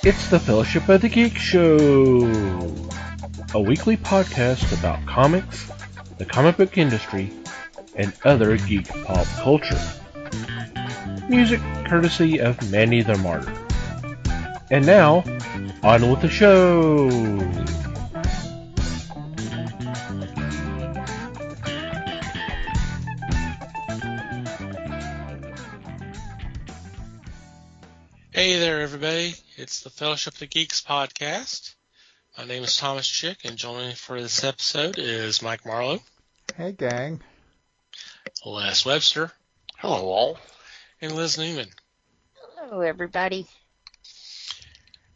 It's the Fellowship of the Geek Show, a weekly podcast about comics, the comic book industry, and other geek pop culture. Music courtesy of Manny the Martyr. And now, on with the show! Hey there, everybody. It's the Fellowship of the Geeks podcast. My name is Thomas Chick, and joining me for this episode is Mike Marlowe. Hey, gang. Les Webster. Hello, all. And Liz Newman. Hello, everybody.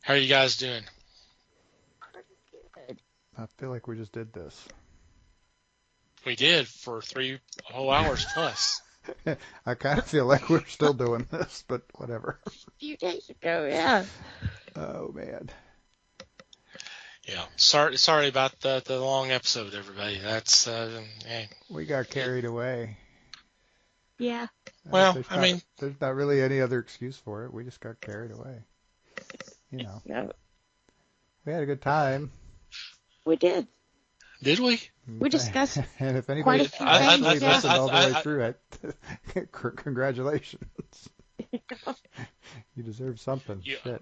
How are you guys doing? Good. I feel like we just did this. We did for 3 whole hours plus. I kind of feel like we're still doing this, but whatever. A few days ago, yeah. Oh, man. Yeah. Sorry about the long episode, everybody. That's, hey. We got carried away. Yeah. Well, there's not really any other excuse for it. We just got carried away. You know. Yep. We had a good time. We did. Did we? We discussed and if anybody quite a few things. listened all the way through it, congratulations. You deserve something. Yeah. Shit.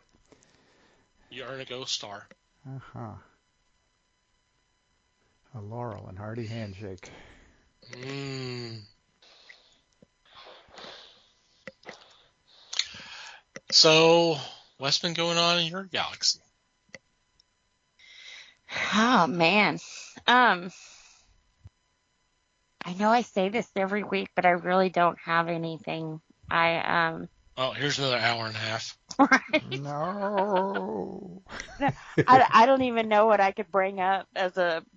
You earn a Ghost Star. Uh-huh. A Laurel and Hardy handshake. So, what's been going on in your galaxy? Oh, man. I know I say this every week, but I really don't have anything. Oh, here's another hour and a half. Right? No. I don't even know what I could bring up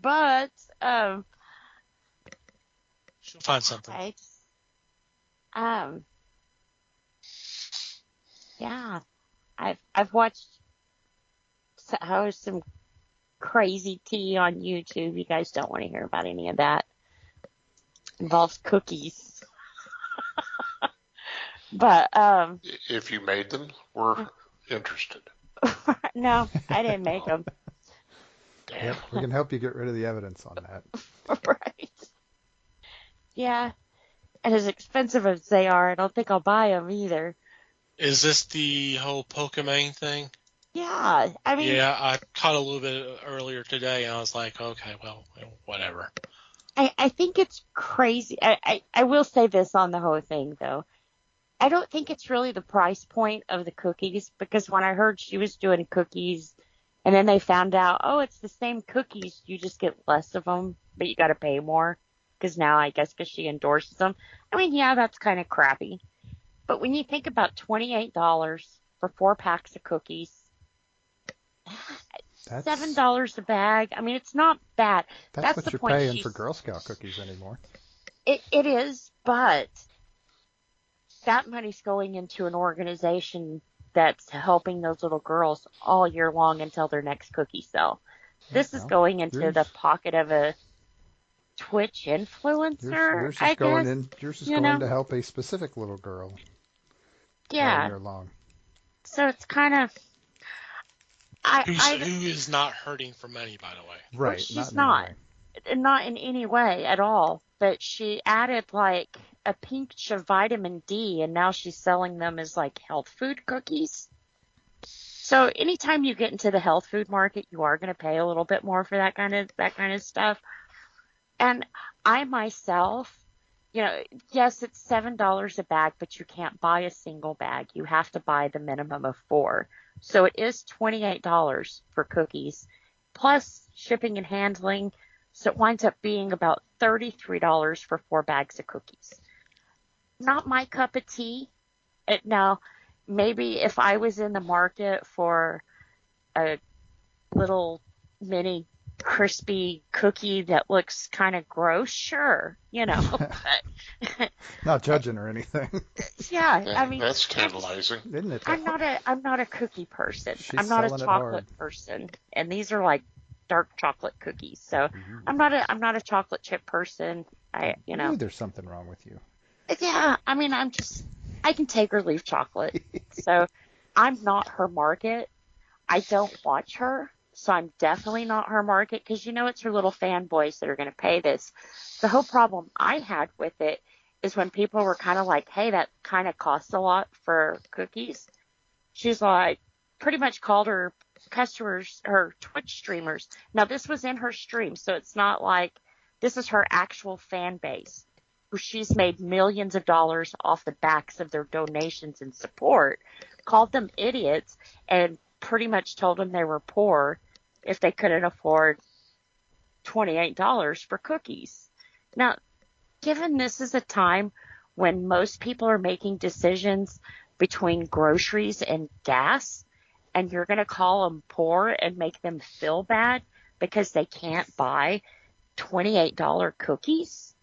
but She'll find something. Yeah, I've watched some crazy tea on YouTube. You guys don't want to hear about any of that. Involves cookies. But if you made them, we're interested. No, I didn't make them. Damn. We can help you get rid of the evidence on that. Right. Yeah. And as expensive as they are, I don't think I'll buy them either. Is this the whole Pokemon thing? Yeah, I mean... Yeah, I caught a little bit earlier today, and I was like, okay, well, whatever. I think it's crazy. I will say this on the whole thing, though. I don't think it's really the price point of the cookies, because when I heard she was doing cookies, and then they found out, oh, it's the same cookies, you just get less of them, but you got to pay more, because now I guess because she endorses them. I mean, yeah, that's kind of crappy. But when you think about $28 for 4 packs of cookies, That's $7 a bag. I mean, it's not bad. That's what the you're point. paying for Girl Scout cookies anymore. It is, but that money's going into an organization that's helping those little girls all year long until their next cookie sell. This is going into the pocket of a Twitch influencer, Yours is I going guess. Yours is going to help a specific little girl. Yeah. All year long. So it's kind of... Who is not hurting for money, by the way. Right. Well, she's not in any way at all. But she added like a pinch of vitamin D, and now she's selling them as like health food cookies. So anytime you get into the health food market, you are going to pay a little bit more for that kind of stuff. And I myself, yes, it's $7 a bag, but you can't buy a single bag. You have to buy the minimum of 4. So it is $28 for cookies, plus shipping and handling. So it winds up being about $33 for 4 bags of cookies. Not my cup of tea. Now, maybe if I was in the market for a little mini crispy cookie that looks kind of gross, sure, but not judging or anything. Yeah, I mean, that's tantalizing, isn't it? I'm not a cookie person. She's I'm not a selling it chocolate hard. person, and these are like dark chocolate cookies. So I'm not a chocolate chip person. I Ooh, there's something wrong with you. Yeah, I mean, I can take or leave chocolate. So I'm not her market. I don't watch her, so I'm definitely not her market because it's her little fanboys that are going to pay this. The whole problem I had with it is when people were kind of like, hey, that kind of costs a lot for cookies. She's like, pretty much called her customers, her Twitch streamers. Now, this was in her stream, so it's not like this is her actual fan base, who she's made millions of dollars off the backs of their donations and support, called them idiots, and pretty much told them they were poor if they couldn't afford $28 for cookies. Now, given this is a time when most people are making decisions between groceries and gas, and you're going to call them poor and make them feel bad because they can't buy $28 cookies,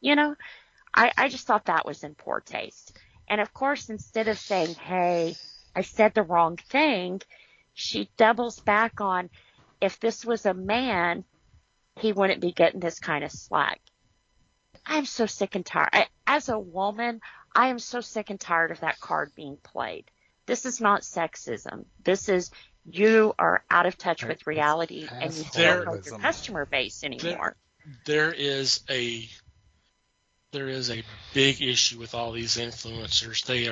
I just thought that was in poor taste. And of course, instead of saying, hey, I said the wrong thing, she doubles back on, if this was a man, he wouldn't be getting this kind of slack. I'm so sick and tired. As a woman, I am so sick and tired of that card being played. This is not sexism. This is, you are out of touch with reality and you don't know your customer base anymore. There is a big issue with all these influencers. They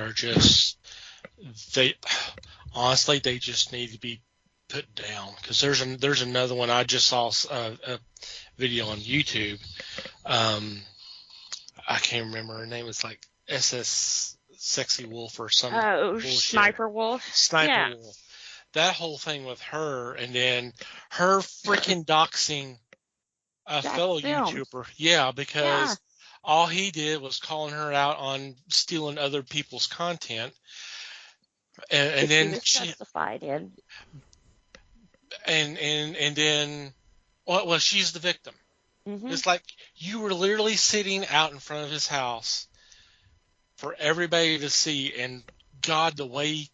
just need to be put down, because there's another one. I just saw a video on YouTube. I can't remember her name. It's like SS Sexy Wolf or something. Oh, bullshit. Sniper Wolf. Wolf. That whole thing with her, and then her freaking doxing a fellow YouTuber. Yeah, because all he did was calling her out on stealing other people's content. And then she justified in. And then, well, she's the victim. Mm-hmm. It's like you were literally sitting out in front of his house for everybody to see, and God, the way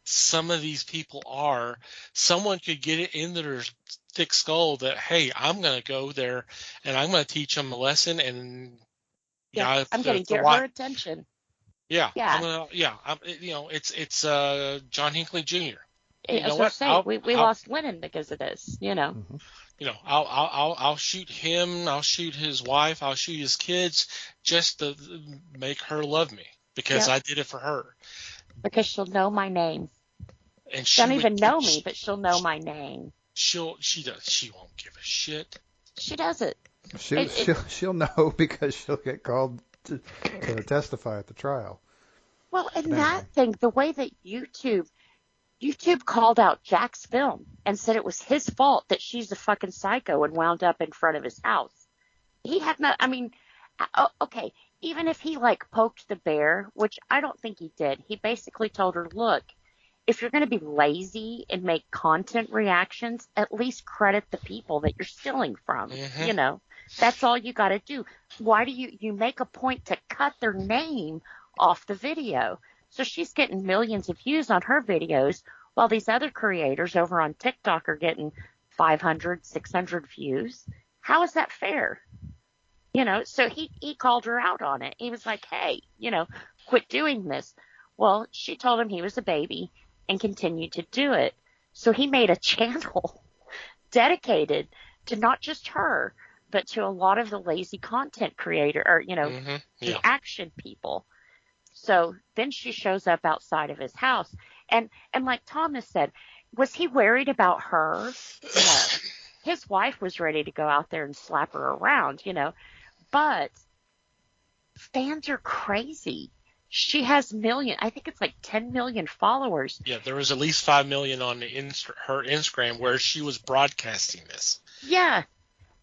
some of these people are, someone could get it into their thick skull that, hey, I'm going to go there and I'm going to teach them a lesson, and I'm going to get her attention. Yeah. It's John Hinckley Jr. We lost Lennon because of this, Mm-hmm. I'll shoot him. I'll shoot his wife. I'll shoot his kids just to make her love me, because I did it for her. Because she'll know my name. And she don't even know me, but she'll know my name. She won't give a shit. She doesn't. She'll know because she'll get called to testify at the trial. Well, and that thing, the way that YouTube called out Jack's film and said it was his fault that she's a fucking psycho and wound up in front of his house. He had not, okay, even if he poked the bear, which I don't think he did, he basically told her, look, if you're going to be lazy and make content reactions, at least credit the people that you're stealing from. Mm-hmm. That's all you got to do. Why do you make a point to cut their name off the video? So she's getting millions of views on her videos, while these other creators over on TikTok are getting 500, 600 views. How is that fair? So he called her out on it. He was like, hey, quit doing this. Well, she told him he was a baby and continued to do it. So he made a channel dedicated to not just her, but to a lot of the lazy content creator or, the action people. So then she shows up outside of his house. And like Thomas said, was he worried about her? No. His wife was ready to go out there and slap her around, But fans are crazy. She has I think it's 10 million followers. Yeah, there was at least 5 million on her Instagram where she was broadcasting this. Yeah.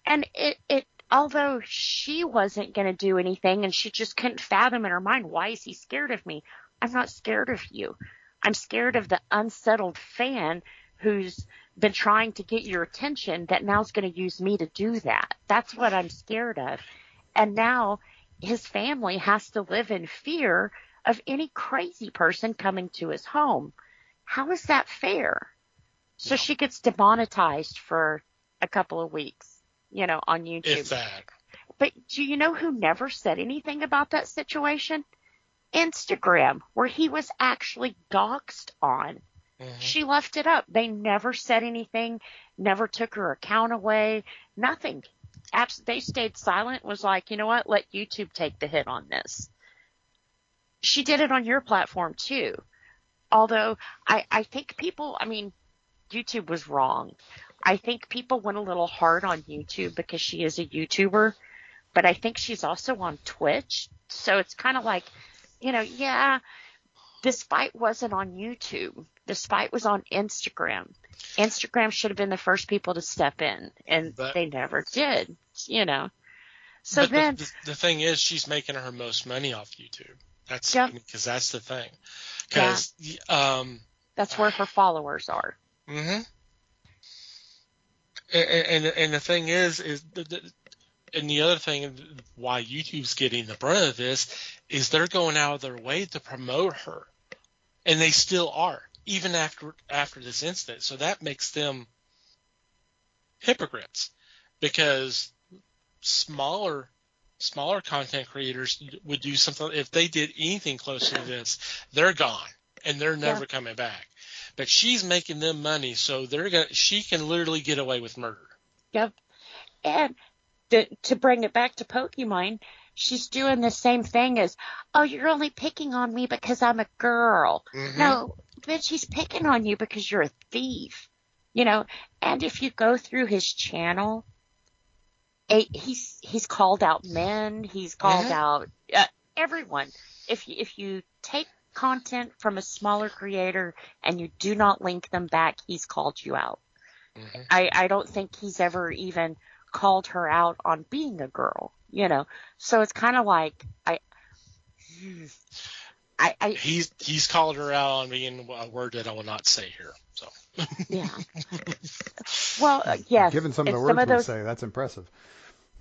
And it although she wasn't going to do anything and she just couldn't fathom in her mind, why is he scared of me? I'm not scared of you. I'm scared of the unsettled fan who's been trying to get your attention that now is going to use me to do that. That's what I'm scared of. And now his family has to live in fear of any crazy person coming to his home. How is that fair? So she gets demonetized for a couple of weeks, on YouTube. It's that. But do you know who never said anything about that situation? Instagram, where he was actually doxxed on. She left it up. They never said anything, never took her account away, nothing. They stayed silent, was like, you know what, let YouTube take the hit on this. She did it on your platform too. Although I think people, YouTube was wrong. I think people went a little hard on YouTube because she is a YouTuber, but I think she's also on Twitch. So it's kind of like, this fight wasn't on YouTube. This fight was on Instagram. Instagram should have been the first people to step in, and they never did, So then the thing is, she's making her most money off YouTube. Because that's the thing. Because that's where her followers are. Mm-hmm. And the thing is and the other thing why YouTube's getting the brunt of this is they're going out of their way to promote her, and they still are, even after this incident. So that makes them hypocrites, because smaller content creators would do something. If they did anything close to this, they're gone and they're never coming back. But she's making them money, so she can literally get away with murder. Yep. And to bring it back to Pokemon, she's doing the same thing as, oh, you're only picking on me because I'm a girl. Mm-hmm. No, bitch, he's picking on you because you're a thief. And if you go through his channel, he's called out men. He's called out everyone. If you take content from a smaller creator and you do not link them back, he's called you out. Mm-hmm. I don't think he's ever even called her out on being a girl. So it's kind of like he's called her out on being a word that I will not say here. So yeah. Well, yes. Given some of the words we say, that's impressive.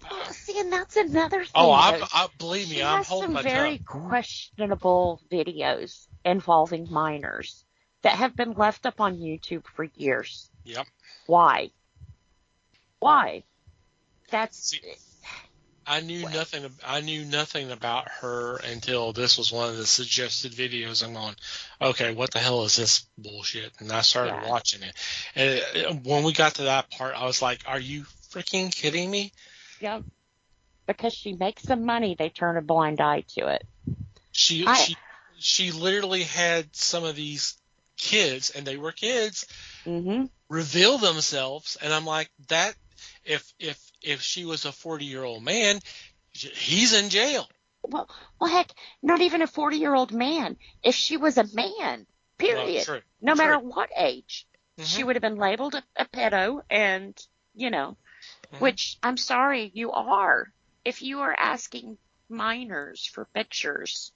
Well, see, and that's another thing. Oh, I believe me, I'm holding my tongue. She has some very questionable videos involving minors that have been left up on YouTube for years. Yep. Why? I knew nothing about her until this was one of the suggested videos. I'm going, okay, what the hell is this bullshit? And I started watching it. And when we got to that part, I was like, are you freaking kidding me? Yeah. Because she makes some money, they turn a blind eye to it. She literally had some of these kids, and they were kids, reveal themselves, and I'm like, that if she was a 40-year-old man, he's in jail. Well, heck, not even a 40-year-old man. If she was a man, period, no matter what age, she would have been labeled a pedo, and which I'm sorry, you are. If you are asking minors for pictures,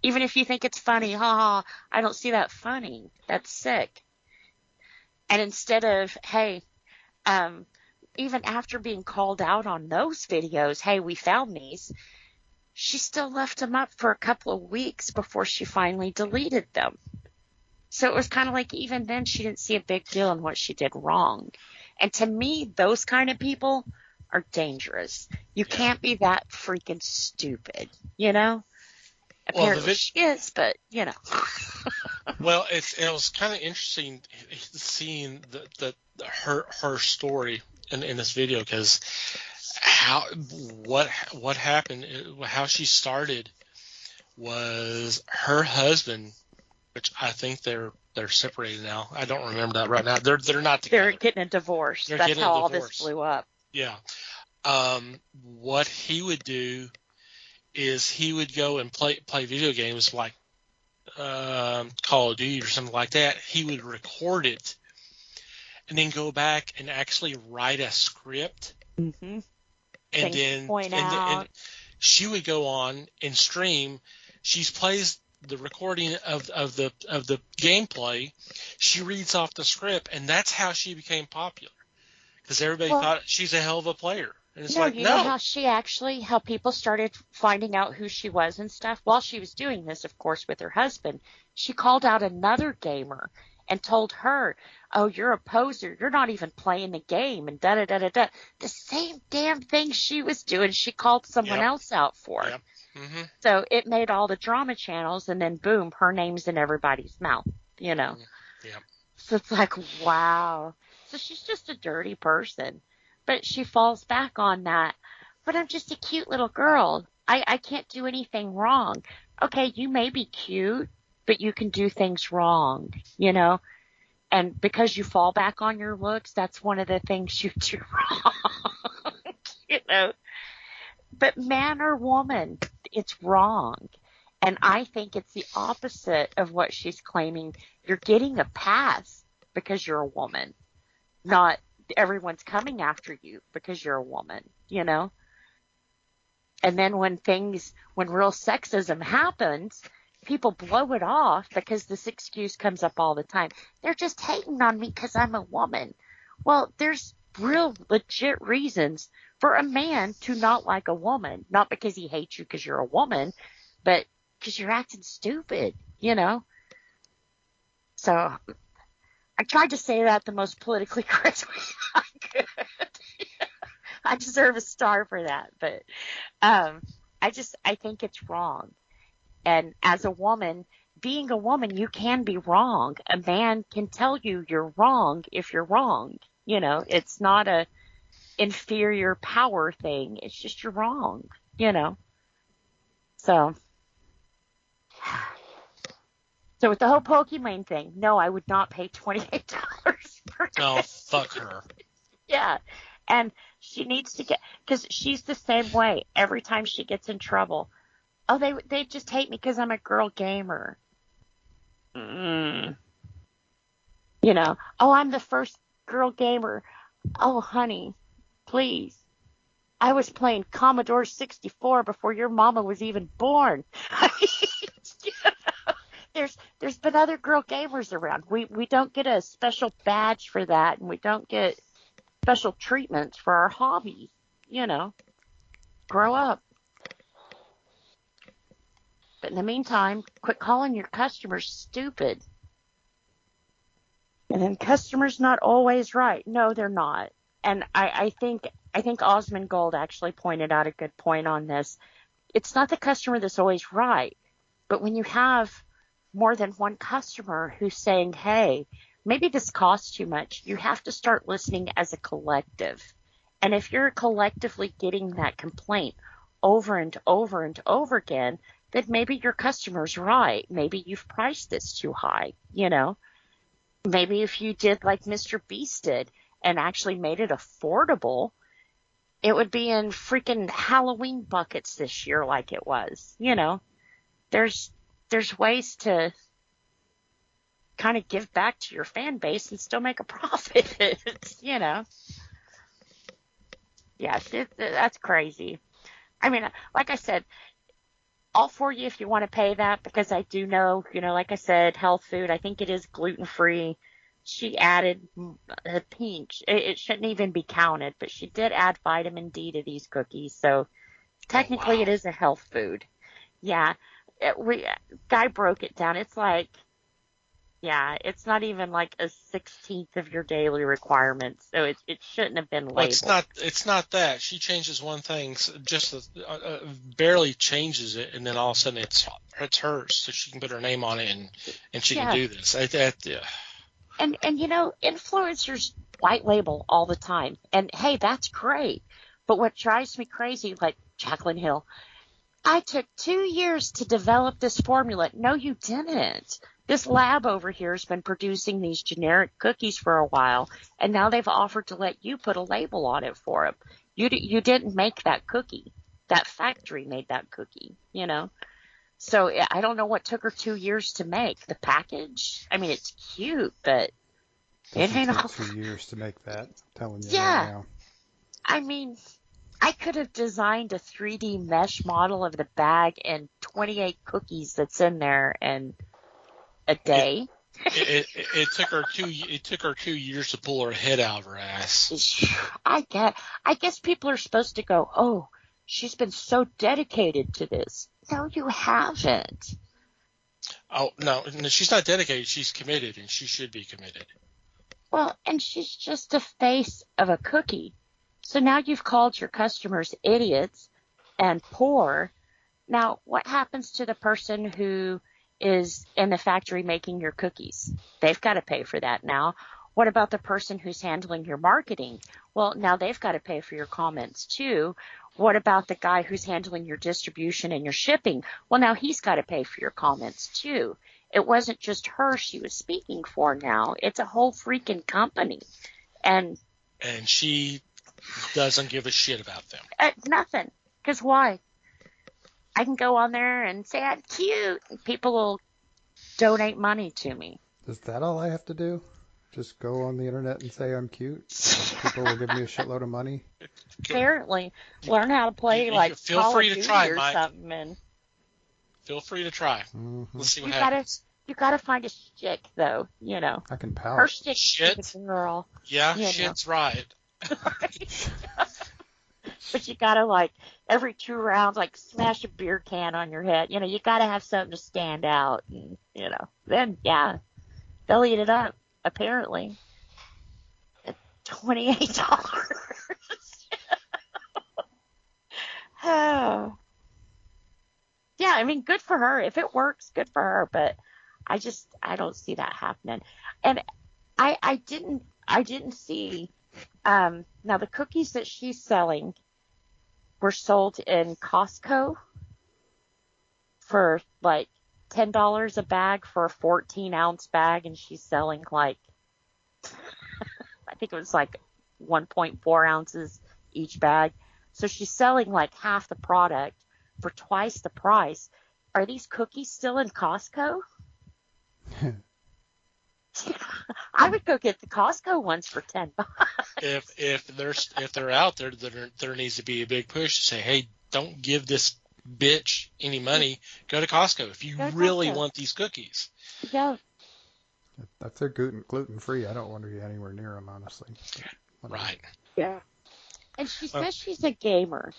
even if you think it's funny, I don't see that funny. That's sick. And instead of, hey, even after being called out on those videos, hey, we found these, she still left them up for a couple of weeks before she finally deleted them. So it was kind of like even then she didn't see a big deal in what she did wrong. And to me, those kind of people are dangerous. You can't be that freaking stupid, Apparently she is, but, Well, it was kind of interesting seeing her story in this video, because what happened, how she started was her husband, which I think they're separated now. I don't remember that right now. They're not together. They're getting a divorce. That's how all this blew up. Yeah. What he would do is he would go and play video games like Call of Duty or something like that. He would record it and then go back and actually write a script. Mm-hmm. And then she would go on and stream. She plays the recording of the gameplay. She reads off the script, and that's how she became popular, because everybody thought she's a hell of a player. And it's know how people started finding out who she was and stuff? While she was doing this, of course, with her husband, she called out another gamer and told her, oh, you're a poser. You're not even playing the game, and da-da-da-da-da. The same damn thing she was doing, she called someone else out for. Yep. Mm-hmm. So it made all the drama channels, and then boom, her name's in everybody's mouth, Yep. So it's like, wow. So she's just a dirty person. But she falls back on that. But I'm just a cute little girl. I can't do anything wrong. Okay, you may be cute, but you can do things wrong, you know? And because you fall back on your looks, that's one of the things you do wrong, you know? But man or woman, it's wrong. And I think it's the opposite of what she's claiming. You're getting a pass because you're a woman. Not everyone's coming after you because you're a woman, you know? And then when real sexism happens, people blow it off because this excuse comes up all the time. They're just hating on me because I'm a woman. Well, there's real legit reasons for a man to not like a woman. Not because he hates you because you're a woman, but because you're acting stupid, you know? So I tried to say that the most politically correct way I could. I deserve a star for that, but I think it's wrong. And as a woman, being a woman, you can be wrong. A man can tell you you're wrong if you're wrong. You know, it's not a inferior power thing. It's just you're wrong, you know. So with the whole Pokemon thing, no, I would not pay $28 per day. No, fuck her. Yeah. And she needs to get, because she's the same way. Every time she gets in trouble, oh, they just hate me because I'm a girl gamer. You know, oh, I'm the first girl gamer. Oh, honey, please. I was playing Commodore 64 before your mama was even born. You know, there's been other girl gamers around. We don't get a special badge for that, and we don't get special treatments for our hobbies, you know. Grow up. But in the meantime, quit calling your customers stupid. And then customers not always right. No, they're not. And I think Osmond Gold actually pointed out a good point on this. It's not the customer that's always right. But when you have more than one customer who's saying, hey, maybe this costs too much, you have to start listening as a collective. And if you're collectively getting that complaint over and over and over again, then maybe your customer's right. Maybe you've priced this too high, you know. Maybe if you did like Mr. Beast did and actually made it affordable, it would be in freaking Halloween buckets this year like it was, you know. There's ways to kind of give back to your fan base and still make a profit, you know. Yes, that's crazy. I mean, like I said, all for you if you want to pay that, because I do know, you know, like I said, health food, I think it is gluten-free. She added a pinch. It shouldn't even be counted, but she did add vitamin D to these cookies. So technically It is a health food. Yeah. Guy broke it down. It's like, yeah, it's not even like a 16th of your daily requirements, so it shouldn't have been labeled. Well, it's not that. She changes one thing, just barely changes it, and then all of a sudden it's hers, so she can put her name on it and she can do this. Yeah. And you know, influencers white label all the time, and hey, that's great. But what drives me crazy, like Jaclyn Hill, I took 2 years to develop this formula. No, you didn't. This lab over here has been producing these generic cookies for a while, and now they've offered to let you put a label on it for them. You didn't make that cookie. That factory made that cookie, you know. So I don't know what took her 2 years to make. The package? I mean, it's cute, but it ain't all. 2 years to make that. I'm telling you yeah. right now. I mean, I could have designed a 3D mesh model of the bag and 28 cookies that's in there and a day. It took her 2 years to pull her head out of her ass. I guess people are supposed to go, oh, she's been so dedicated to this. No, you haven't. Oh, no, she's not dedicated. She's committed, and she should be committed. Well, and she's just a face of a cookie. So now you've called your customers idiots and poor. Now, what happens to the person who is in the factory making your cookies. They've got to pay for that now. What about the person who's handling your marketing? Well, now they've got to pay for your comments too. What about the guy who's handling your distribution and your shipping? Well, now he's got to pay for your comments too. It wasn't just her she was speaking for now. It's a whole freaking company. And she doesn't give a shit about them. Nothing. Because why? I can go on there and say I'm cute. And people will donate money to me. Is that all I have to do? Just go on the internet and say I'm cute? People will give me a shitload of money? Apparently. Learn how to play feel Call free of to Duty try, or Mike. something. And Feel free to try. Mm-hmm. Let's see what happens. You gotta find a chick, though. I can pout. Her chick Shit? is a girl. Yeah, shit's right. But you gotta, every 2 rounds, smash a beer can on your head. You gotta have something to stand out. And, then, yeah, they'll eat it up, apparently. At $28. Oh. Yeah, I mean, good for her. If it works, good for her. But I don't see that happening. And I didn't see, now the cookies that she's selling were sold in Costco for $10 a bag for a 14-ounce bag. And she's selling I think it was 1.4 ounces each bag. So she's selling half the product for twice the price. Are these cookies still in Costco? I would go get the Costco ones for $10. If they're out there, there needs to be a big push to say, hey, don't give this bitch any money. Go to Costco if you really want these cookies. Yeah. If they're gluten free, I don't want to be anywhere near them, honestly. Right. Yeah. And she says she's a gamer,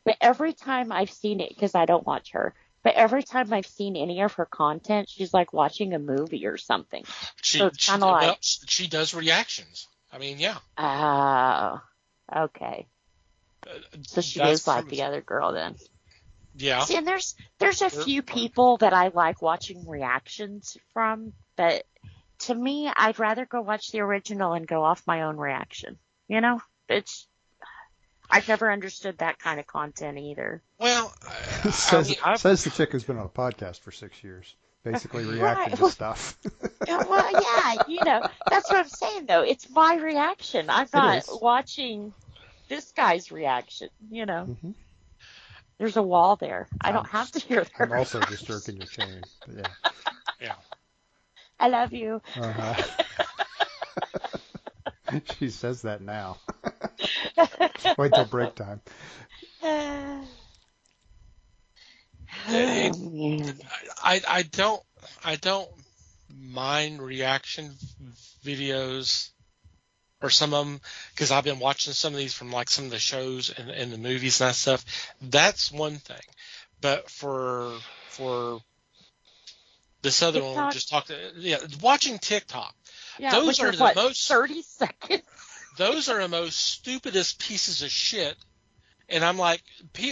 but every time I've seen it, because I don't watch her, but every time I've seen any of her content, she's watching a movie or something. So it's kind of she does reactions. I mean, yeah. Oh, okay. So she is like the other girl then. Yeah. See, and there's a few people that I like watching reactions from, but to me, I'd rather go watch the original and go off my own reaction. I've never understood that kind of content either. Well, says the chick who's been on a podcast for 6 years, basically reacting to stuff. Well, yeah, that's what I'm saying, though. It's my reaction. I'm not watching this guy's reaction, Mm-hmm. There's a wall there. I don't have to hear their I'm also just jerking your chain. But yeah. Yeah. I love you. Uh-huh. She says that now. Wait till break time. I don't mind reaction videos or some of them because I've been watching some of these from some of the shows and the movies and that stuff. That's one thing, but for this other TikTok? one we just talked. Yeah, watching TikTok. Yeah, those are the most 30 seconds. Those are the most stupidest pieces of shit. And I'm like,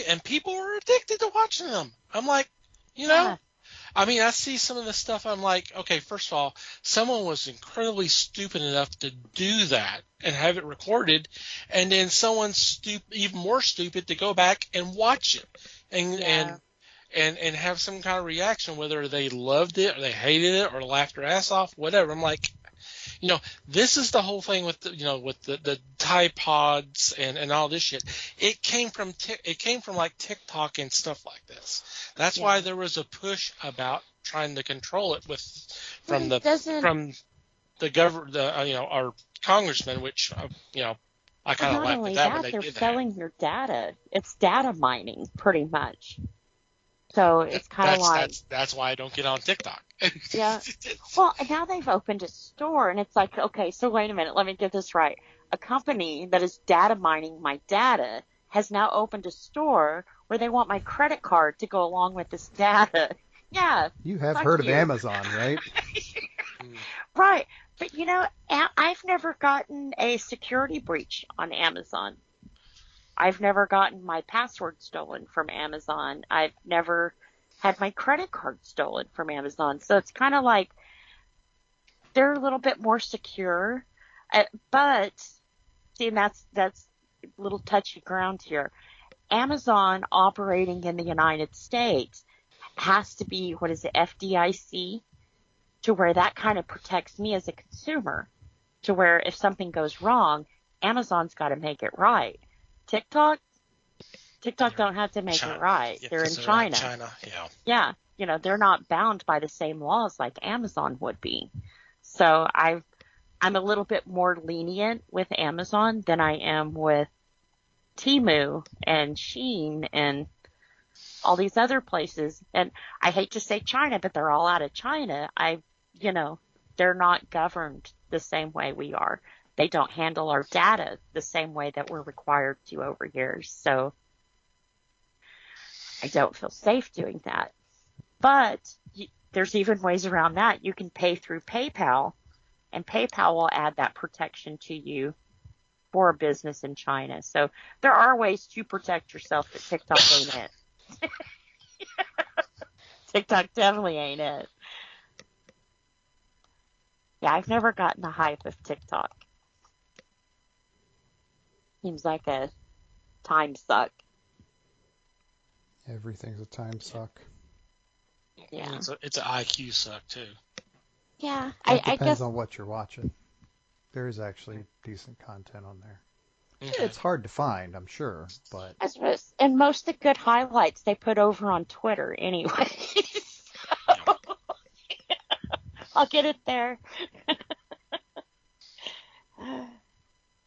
and people are addicted to watching them. I'm like, Yeah. I mean, I see some of the stuff. I'm like, okay, first of all, someone was incredibly stupid enough to do that and have it recorded. And then someone's even more stupid to go back and watch it and have some kind of reaction, whether they loved it or they hated it or laughed their ass off, whatever. I'm like, this is the whole thing with the Tide Pods and all this shit. It came from TikTok and stuff like this. That's why there was a push about trying to control it from the government, our congressman, which I kind of laughed at that when they they're did that. selling your data. It's data mining, pretty much. So it's kind of that's why I don't get on TikTok. Yeah. Well, and now they've opened a store, and it's like, okay, so wait a minute, let me get this right. A company that is data mining my data has now opened a store where they want my credit card to go along with this data. Yeah. You have heard of Amazon, right? Right. But, I've never gotten a security breach on Amazon. I've never gotten my password stolen from Amazon. I've never had my credit card stolen from Amazon. So it's kind of like they're a little bit more secure, but see, and that's a little touchy ground here. Amazon operating in the United States has to be, what is it, FDIC, to where that kind of protects me as a consumer, to where if something goes wrong, Amazon's got to make it right. TikTok don't have to make it right. Yeah, they're in they're China. Like China, yeah. Yeah, you know, they're not bound by the same laws like Amazon would be. So I'm a little bit more lenient with Amazon than I am with Temu and Shein and all these other places. And I hate to say China, but they're all out of China. They're not governed the same way we are. They don't handle our data the same way that we're required to over here. So I don't feel safe doing that. But there's even ways around that. You can pay through PayPal, and PayPal will add that protection to you for a business in China. So there are ways to protect yourself, but TikTok ain't it. TikTok definitely ain't it. Yeah, I've never gotten the hype of TikTok. Seems like a time suck. Everything's a time suck. Yeah. It's an IQ suck, too. Yeah, It I depends guess. on what you're watching. There is actually decent content on there. Okay. It's hard to find, I'm sure, but I suppose, and most of the good highlights they put over on Twitter anyway. So, I'll get it there.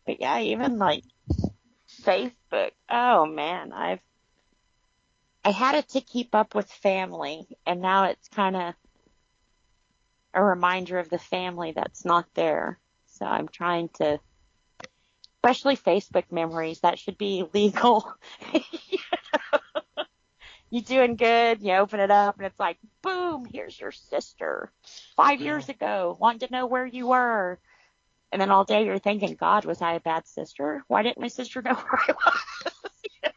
But yeah, even like Facebook. Oh man, I had it to keep up with family, and now it's kind of a reminder of the family that's not there. So I'm trying to, especially Facebook memories, that should be legal. You doing good, you open it up, and it's like, boom, here's your sister. 5 years ago, wanted to know where you were. And then all day you're thinking, God, was I a bad sister? Why didn't my sister know where I was?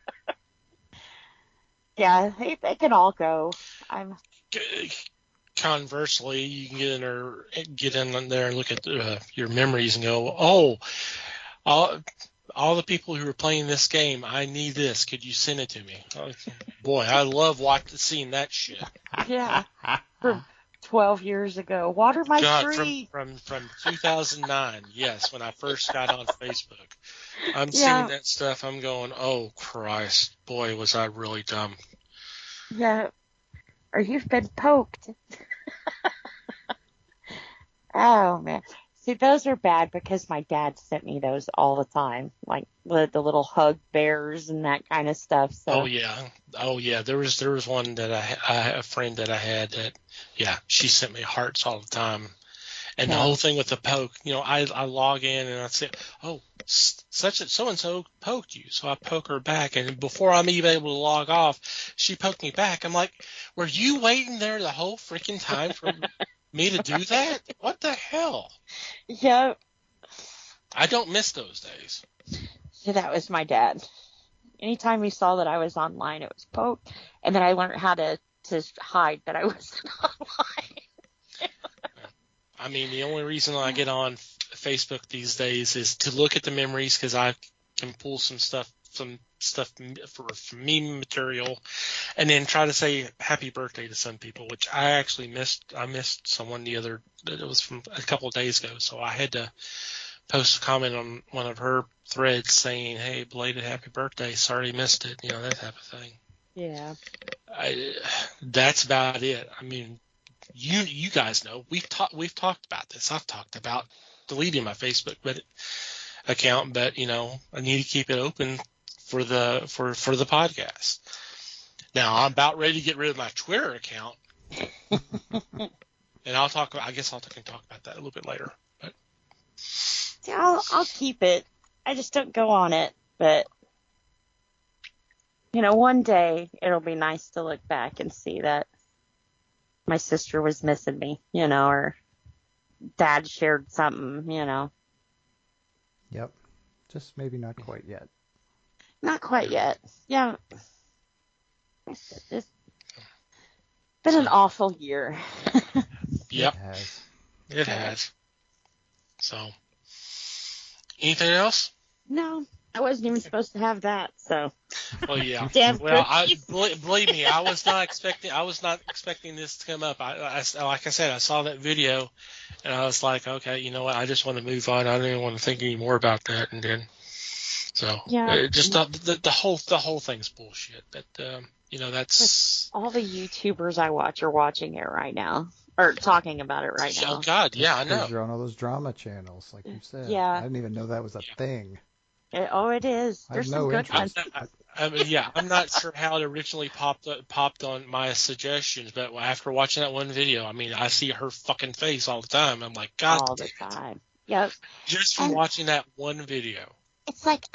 Yeah, they can all go. Conversely, you can get in there and look at your memories and go, all the people who are playing this game, I need this. Could you send it to me? Boy, I love seeing that shit. Yeah. From 12 years ago. Water my tree. From 2009, yes, when I first got on Facebook. I'm seeing that stuff. I'm going, oh, Christ. Boy, was I really dumb. Yeah. Or you've been poked. Oh, man. See, those are bad because my dad sent me those all the time, like the little hug bears and that kind of stuff. So. Oh yeah. There was one that a friend that I had that, yeah, she sent me hearts all the time, and the whole thing with the poke. I log in and I say, oh, such and so poked you, so I poke her back, and before I'm even able to log off, she poked me back. I'm like, were you waiting there the whole freaking time for me to do that? What the hell? Yep. I don't miss those days. So that was my dad. Anytime he saw that I was online, it was poke. And then I learned how to hide that I wasn't online. I mean, the only reason I get on Facebook these days is to look at the memories, because I can pull some stuff for meme material, and then try to say happy birthday to some people, which I actually missed. I missed someone it was from a couple of days ago, so I had to post a comment on one of her threads saying, hey, belated happy birthday, sorry missed it, that type of thing. Yeah. That's about it. I mean, you guys know, we've talked about this. I've talked about deleting my Facebook account, but I need to keep it open for the podcast. Now I'm about ready to get rid of my Twitter account, and I guess I'll talk about that a little bit later. But yeah, I'll keep it. I just don't go on it, but one day it'll be nice to look back and see that my sister was missing me, or dad shared something, Yep. Just maybe not quite yet. Not quite yet. Yeah. been an awful year. Yep, It has. it has. So, anything else? No, I wasn't even supposed to have that, so. Well, yeah. Damn Well, cookies. believe me, I was not expecting this to come up. Like I said, I saw that video, and I was like, okay, you know what? I just want to move on. I don't even want to think any more about that. And then, so Yeah. just the whole thing's bullshit. But that's. All the YouTubers I watch are watching it right now, or talking about it right Oh now. God, yeah, I know. Because you're on all those drama channels, like you said. Yeah. I didn't even know that was a thing. It is. I have There's no some good ones. interest. I mean, yeah, I'm not sure how it originally popped on my suggestions, but after watching that one video, I mean, I see her fucking face all the time. I'm like, God, All the time. Yep. just from And- watching that one video. It's like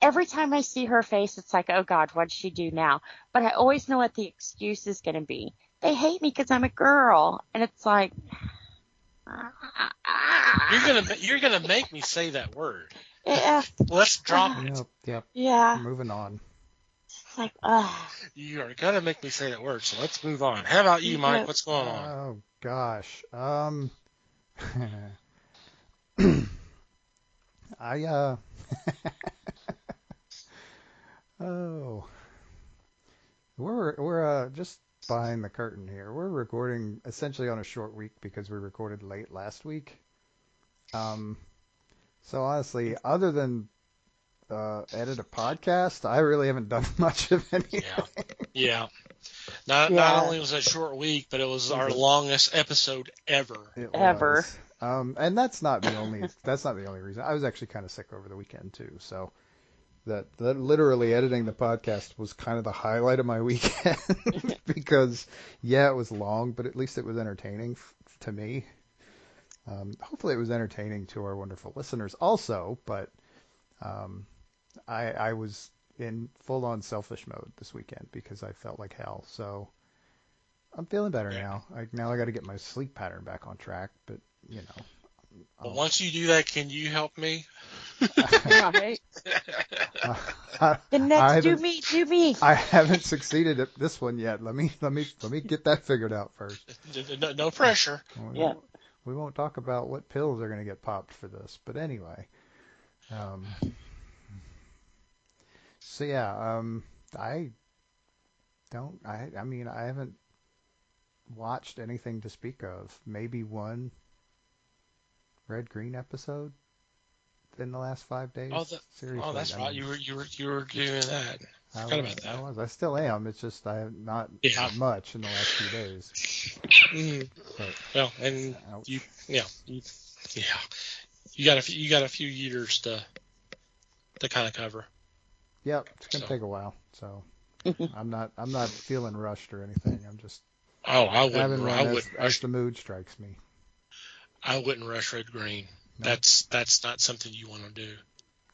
every time I see her face, it's like, oh God, what'd she do now? But I always know what the excuse is going to be. They hate me because I'm a girl. And it's like, You're gonna make me say that word. yeah, Let's drop it. Yep. yeah. Moving on. It's like, You are gonna make me say that word. So let's move on. How about you, Mike? What's going on? Oh gosh. Oh. We're just behind the curtain here. We're recording essentially on a short week because we recorded late last week. So honestly, other than edit a podcast, I really haven't done much of anything. Yeah. Not only was it a short week, but it was our longest episode ever. Ever. And that's not the only reason. I was actually kind of sick over the weekend too, so that literally editing the podcast was kind of the highlight of my weekend because it was long, but at least it was entertaining to me. Hopefully it was entertaining to our wonderful listeners also, but I was in full-on selfish mode this weekend because I felt like hell. So I'm feeling better now. Now I got to get my sleep pattern back on track, but Well, once you do that, can you help me? right. The next do me. I haven't succeeded at this one yet. Let me get that figured out first. No pressure. Yeah. We won't talk about what pills are going to get popped for this, but anyway. So yeah, I haven't watched anything to speak of. Maybe one Red Green episode in the last 5 days. Seriously. That's right. You were doing that. I forgot about that. I still am. It's just I have not much in the last few days. Well, and you got a few years to kind of cover. Yep, it's gonna take a while. So I'm not feeling rushed or anything. I'm just I wouldn't as the mood strikes me. I wouldn't rush Red Green. No. That's not something you want to do.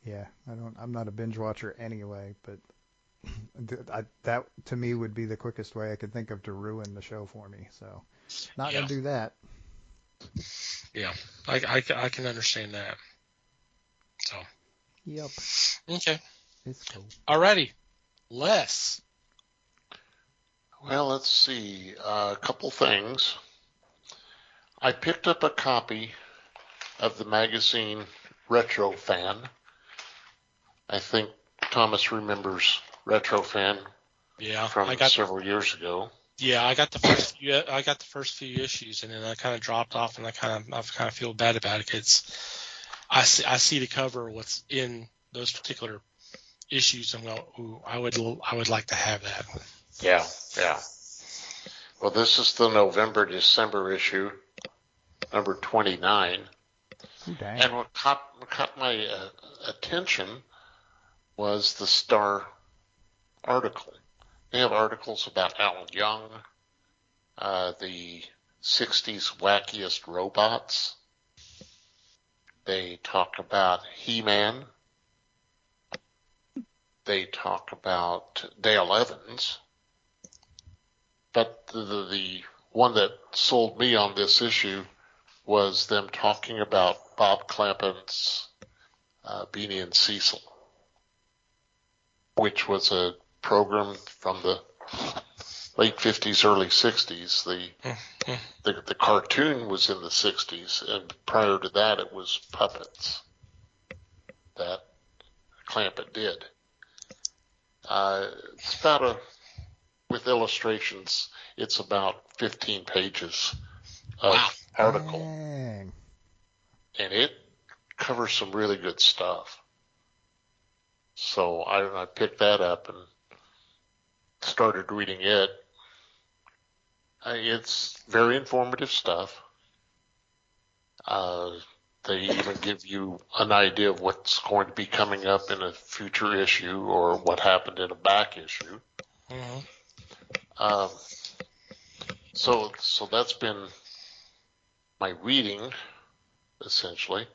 Yeah, I'm not a binge watcher anyway, but that to me would be the quickest way I could think of to ruin the show for me. So not gonna do that. Yeah, I can understand that. So. Yep. Okay. It's cool. Alrighty, Les. Well, let's see. A couple things. I picked up a copy of the magazine Retro Fan. I think Thomas remembers Retro Fan from several years ago. Yeah, I got the first few issues, and then I kind of dropped off, and I kind of feel bad about it because I see the cover of what's in those particular issues, and go, ooh, I would like to have that. Yeah. Well, this is the November-December issue, number 29. Oh, dang. And what caught my attention was the Star article. They have articles about Alan Young, the 60s wackiest robots. They talk about He-Man. They talk about Dale Evans. But the one that sold me on this issue was them talking about Bob Clampet's Beanie and Cecil, which was a program from the late 50s, early 60s. The cartoon was in the 60s, and prior to that, it was puppets that Clampett did. It's about with illustrations, it's about 15 pages of article. Dang. And it covers some really good stuff. So I picked that up and started reading it. It's very informative stuff. They even give you an idea of what's going to be coming up in a future issue or what happened in a back issue. Mm-hmm. So that's been my reading, essentially.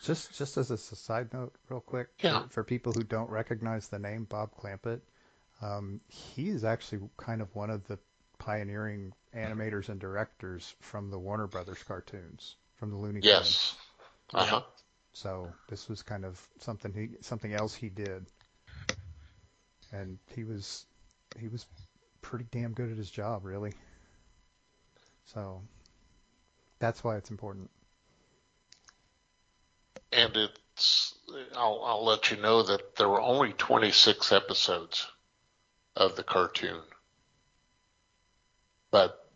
Just as a side note, real quick, for people who don't recognize the name Bob Clampett, he is actually kind of one of the pioneering animators and directors from the Warner Brothers cartoons, from the Looney Tunes. Yes. Uh-huh. So this was kind of something else he did, and he was pretty damn good at his job, really. So that's why it's important. And I'll let you know that there were only 26 episodes of the cartoon. But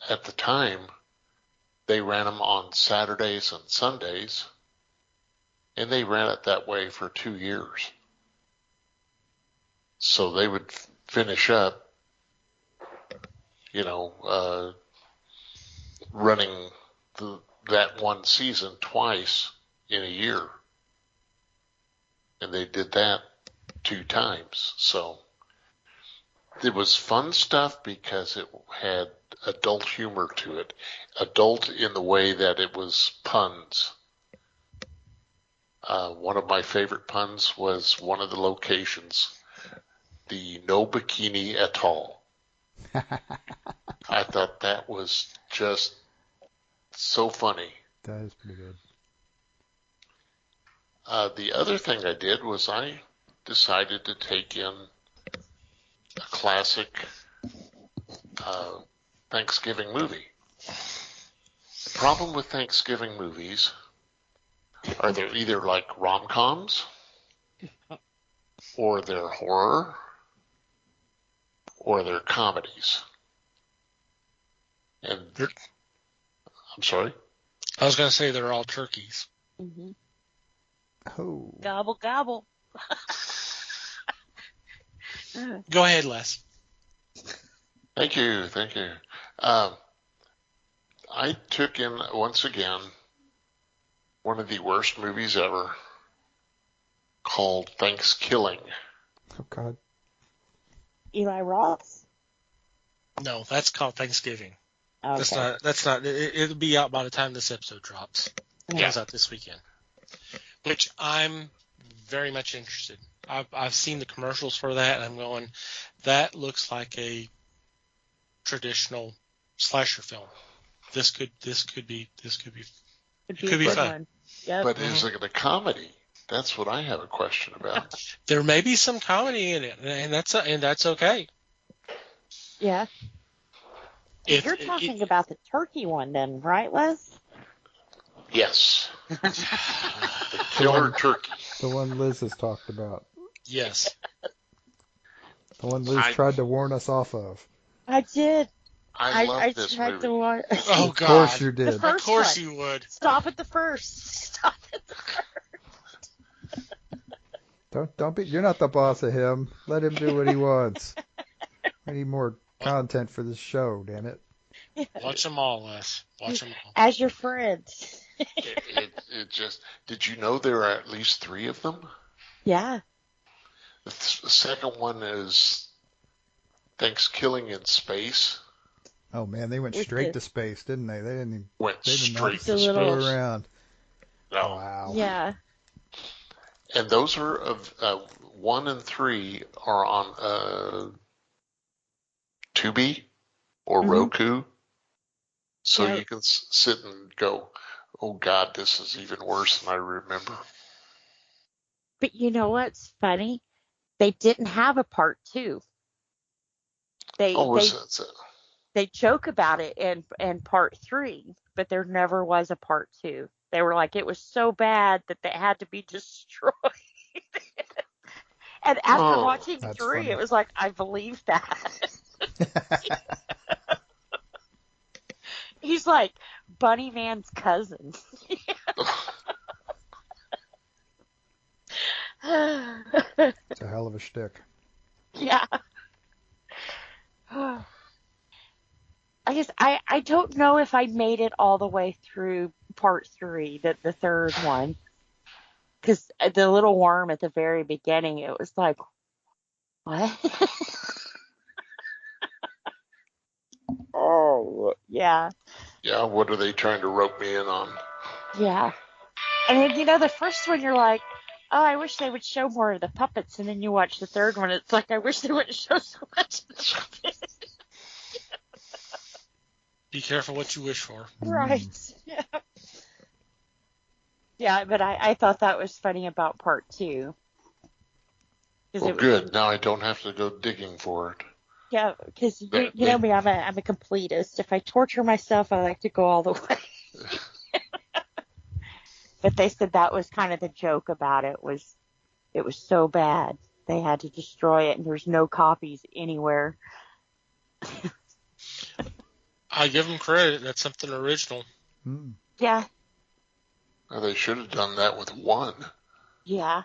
at the time, they ran them on Saturdays and Sundays, and they ran it that way for 2 years. So they would finish up, running that one season twice in a year. And they did that 2 times. So it was fun stuff because it had adult humor to it. Adult in the way that it was puns. One of my favorite puns was one of the locations, the No Bikini Atoll. I thought that was just so funny. That is pretty good. The other thing I did was I decided to take in a classic Thanksgiving movie. The problem with Thanksgiving movies are they're either like rom-coms or they're horror or they're comedies. And I'm sorry? I was going to say they're all turkeys. Mm-hmm. Oh. Gobble, gobble. Go ahead, Les. Thank you. I took in, once again, one of the worst movies ever called Thanksgiving. Oh, God. Eli Roth? No, that's called Thanksgiving. Okay. That's not, it'll be out by the time this episode drops. It comes out this weekend. Which I'm very much interested. I've seen the commercials for that, and I'm going, that looks like a traditional slasher film. This could be fun. Yep. But is it a comedy? That's what I have a question about. There may be some comedy in it, and that's okay. Yeah. You're talking about the turkey one then, right, Les? Yes. The killer turkey. The one Liz has talked about. Yes. The one Liz tried to warn us off of. I did. I love this tried movie. to watch. Oh, God. Of course you did. Of course you would. Stop at the first. Don't be. You're not the boss of him. Let him do what he wants. I need more content for this show. Damn it. Watch them all, Les. Watch them all. As your friends. It just. Did you know there are at least 3 of them? Yeah. The second one is Thanksgiving in Space. Oh man, they went straight to space, didn't they? They didn't even Went they did straight not to screw space. around. No. Wow. Yeah. And those are of 1 and 3 are on Tubi or Roku, so you can sit and go, "Oh God, this is even worse than I remember." But you know what's funny? They didn't have a part 2. They Oh, they was it? they joke about it in part 3, but there never was a part 2. They were like, it was so bad that they had to be destroyed. And after Oh, watching That's 3, funny. it was like, I believe that. He's like Bunny Man's cousin. It's a hell of a shtick. Yeah. I guess I don't know if I made it all the way through part 3, the third one. Because the little worm at the very beginning, it was like, what? Oh, yeah. yeah. What are they trying to rope me in on? Yeah. And then, you know, the first one, you're like, oh, I wish they would show more of the puppets. And then you watch the third one, it's like, I wish they wouldn't show so much of the puppets. Be careful what you wish for. Right. Yeah. Yeah, but I thought that was funny about part 2. Well, good. Now I don't have to go digging for it. Yeah, because you know me, I'm a completist. If I torture myself, I like to go all the way. But they said that was kind of the joke about it was so bad they had to destroy it, and there's no copies anywhere. I give them credit. That's something original. Mm. Yeah, Well, they should have done that with 1. yeah.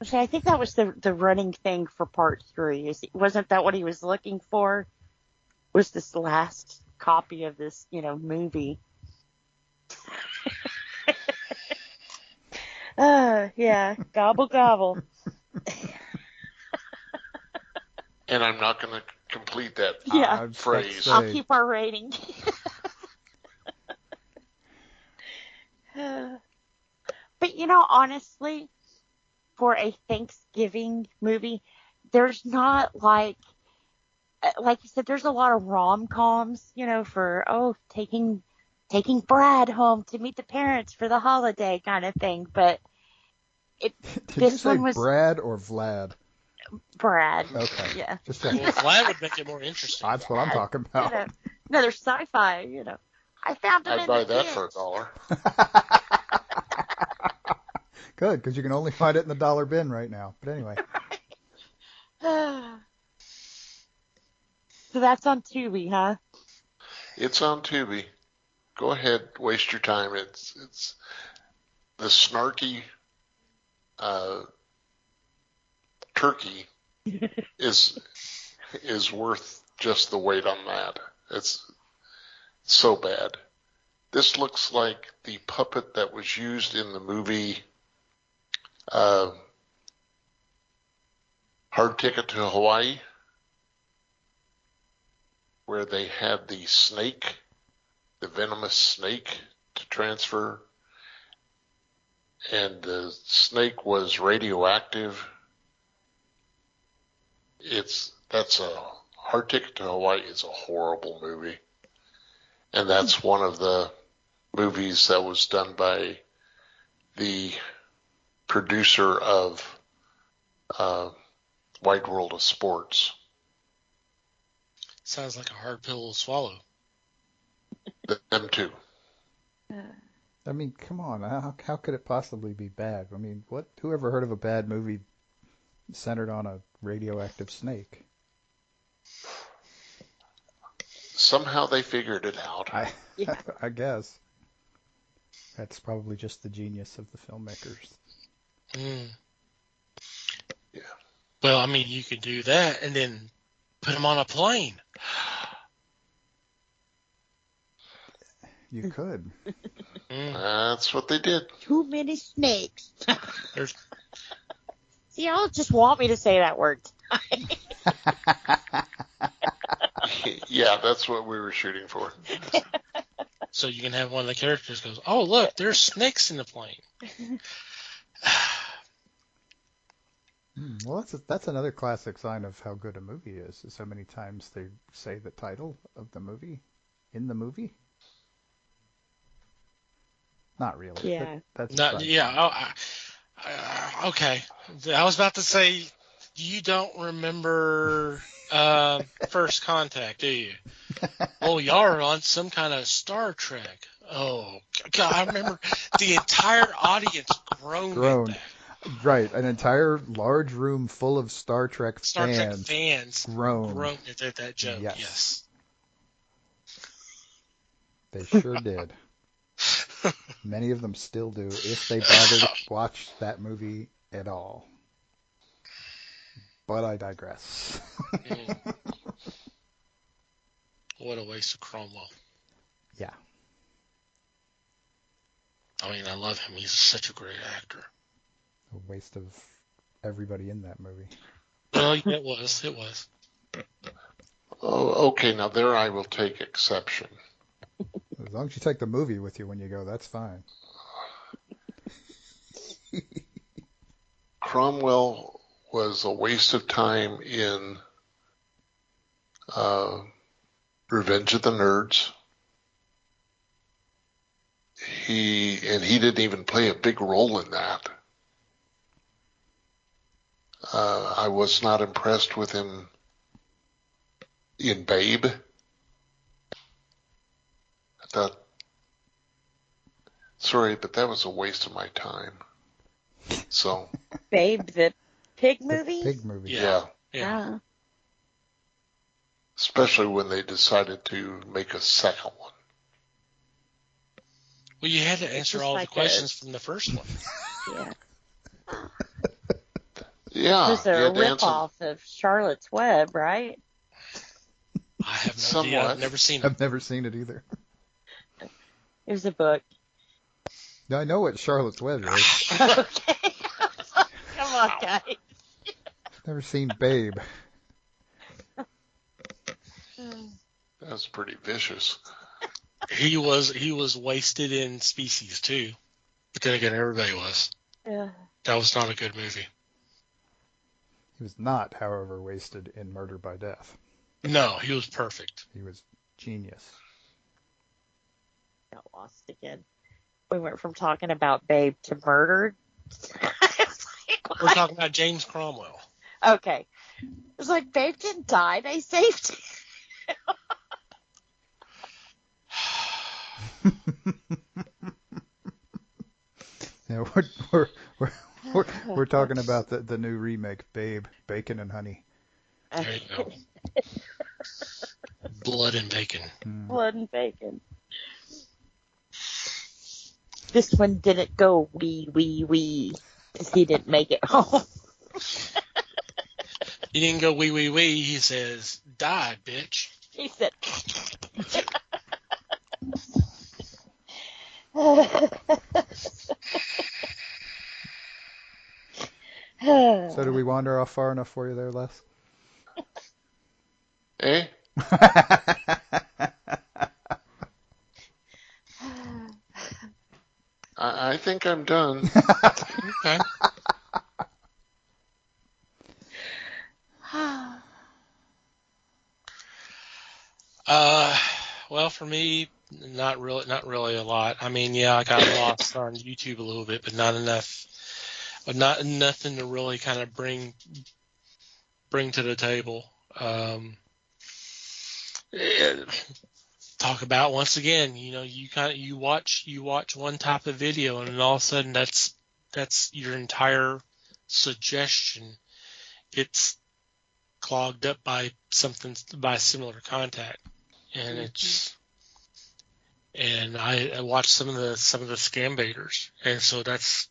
Okay, I think that was the running thing for part 3. Wasn't that what he was looking for? Was this last copy of this, movie? Yeah, gobble gobble. And I'm not going to complete that Yeah. phrase. I'll keep our rating. But honestly, for a Thanksgiving movie, there's not like you said, there's a lot of rom-coms, for taking Brad home to meet the parents for the holiday kind of thing. But Did this you say one was Brad or Vlad? Brad. Okay. Yeah. Just Well, checking. Vlad would make it more interesting. That's what I'm talking about. Another sci-fi. I found him I'd in buy the that ditch. for $1. Good, because you can only find it in the dollar bin right now. But anyway. So that's on Tubi, huh? It's on Tubi. Go ahead, waste your time. It's the snarky turkey is worth just the wait on that. It's so bad. This looks like the puppet that was used in the movie Hard Ticket to Hawaii, where they had the snake, the venomous snake, to transfer, and the snake was radioactive. That's a Hard Ticket to Hawaii is a horrible movie, and that's one of the movies that was done by the producer of Wide World of Sports. Sounds like a hard pill to swallow. Them too. I mean, come on. How could it possibly be bad? I mean, who ever heard of a bad movie centered on a radioactive snake? Somehow they figured it out. I guess. That's probably just the genius of the filmmakers. Mm. Yeah. Well, I mean, you could do that and then put him on a plane. You could. That's what they did. Too many snakes. There's See, y'all just want me to say that word. Yeah, that's what we were shooting for. So you can have one of the characters goes, oh, look, there's snakes in the plane. Well, that's another classic sign of how good a movie is how many times they say the title of the movie in the movie. Not really. Yeah. But that's Not, fine. yeah. Okay. I was about to say, you don't remember First Contact, do you? Oh, y'all are on some kind of Star Trek. Oh, God, I remember the entire audience groaned at that. Right, an entire large room full of Star Trek fans groaned at that joke. Yes. They sure did. Many of them still do, if they bother to watch that movie at all. But I digress. What a waste of Cromwell. Yeah. I mean, I love him. He's such a great actor. A waste of everybody in that movie. Well, it was. It was. Oh, okay, now there I will take exception. As long as you take the movie with you when you go, that's fine. Cromwell was a waste of time in Revenge of the Nerds. He didn't even play a big role in that. I was not impressed with him in Babe. I thought, sorry, but that was a waste of my time. So. Babe, the pig movie? The pig movie. Yeah. Especially when they decided to make a second one. Well, you had to answer all the questions from the first one. Yeah. Yeah. It was a rip-off of Charlotte's Web, right? I have no idea. I've never seen it. I've never seen it either. It was a book. Now, I know what Charlotte's Web is. Okay. Come on, guys. Never seen Babe. That's pretty vicious. He was wasted in Species too, but then again, everybody was. Yeah. That was not a good movie. He was not, however, wasted in Murder by Death. No, he was perfect. He was genius. Got lost again. We went from talking about Babe to murder. We're talking about James Cromwell. Okay. It was like, Babe didn't die. They saved him. Yeah, we're talking about the new remake, Babe, Bacon and Honey. There you go. Blood and bacon. Blood and bacon. This one didn't go wee. Because he didn't make it home. He didn't go wee. He says, die, bitch. He said... So do we wander off far enough for you there, Les? Eh? I think I'm done. Okay. Well, for me, not really a lot. I mean, yeah, I got lost on YouTube a little bit, but not enough. Not nothing to really kind of bring to the table. Talk about once again, you watch one type of video, and then all of a sudden that's your entire suggestion. It's clogged up by similar contact, and and I watched some of the scam baiters, and so that's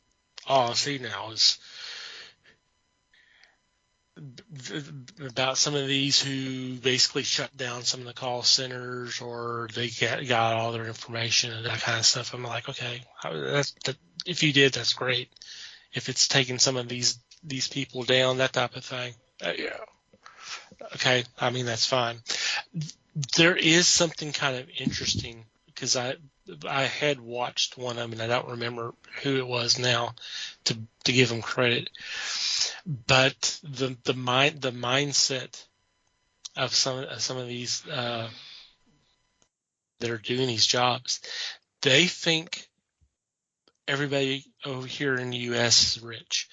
all I see now is about some of these who basically shut down some of the call centers, or they got all their information and that kind of stuff. I'm like, okay, if you did, that's great. If it's taking some of these people down, that type of thing, yeah, okay. I mean, that's fine. There is something kind of interesting because I had watched one of them, and I don't remember who it was now to give them credit. But the mindset of some of these that are doing these jobs, they think everybody over here in the U.S. is rich.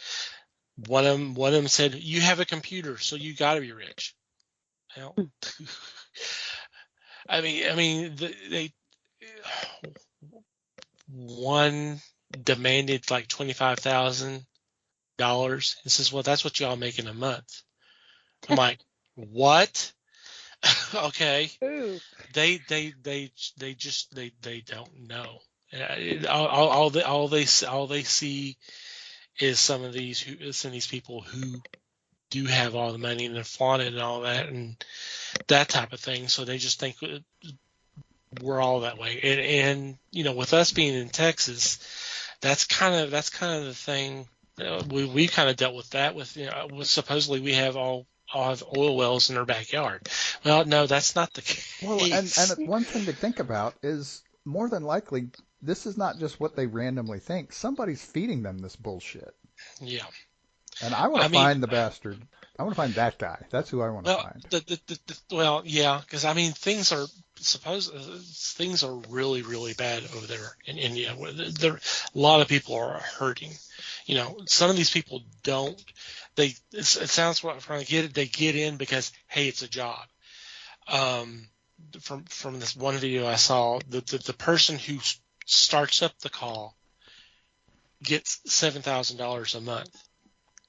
One of them said, "You have a computer, so you got to be rich." Well, I mean, one demanded like $25,000. He says, "Well, that's what y'all make in a month." I'm like, "What?" Okay. Ooh. They don't know. All they see is some of these people who do have all the money and they're flaunted and all that and that type of thing. So they just think we're all that way. And with us being in Texas, that's kind of the thing. We kind of dealt with that with supposedly we have all have oil wells in our backyard. Well, no, that's not the case. Well, and one thing to think about is more than likely this is not just what they randomly think. Somebody's feeding them this bullshit. Yeah. And I want to find the bastard. I want to find that guy. That's who I want to find. Yeah, because I mean things are really, really bad over there in India. A lot of people are hurting. Some of these people don't. It sounds what I'm trying to get it. They get in because hey, it's a job. From this one video I saw, the person who starts up the call gets $7,000 a month,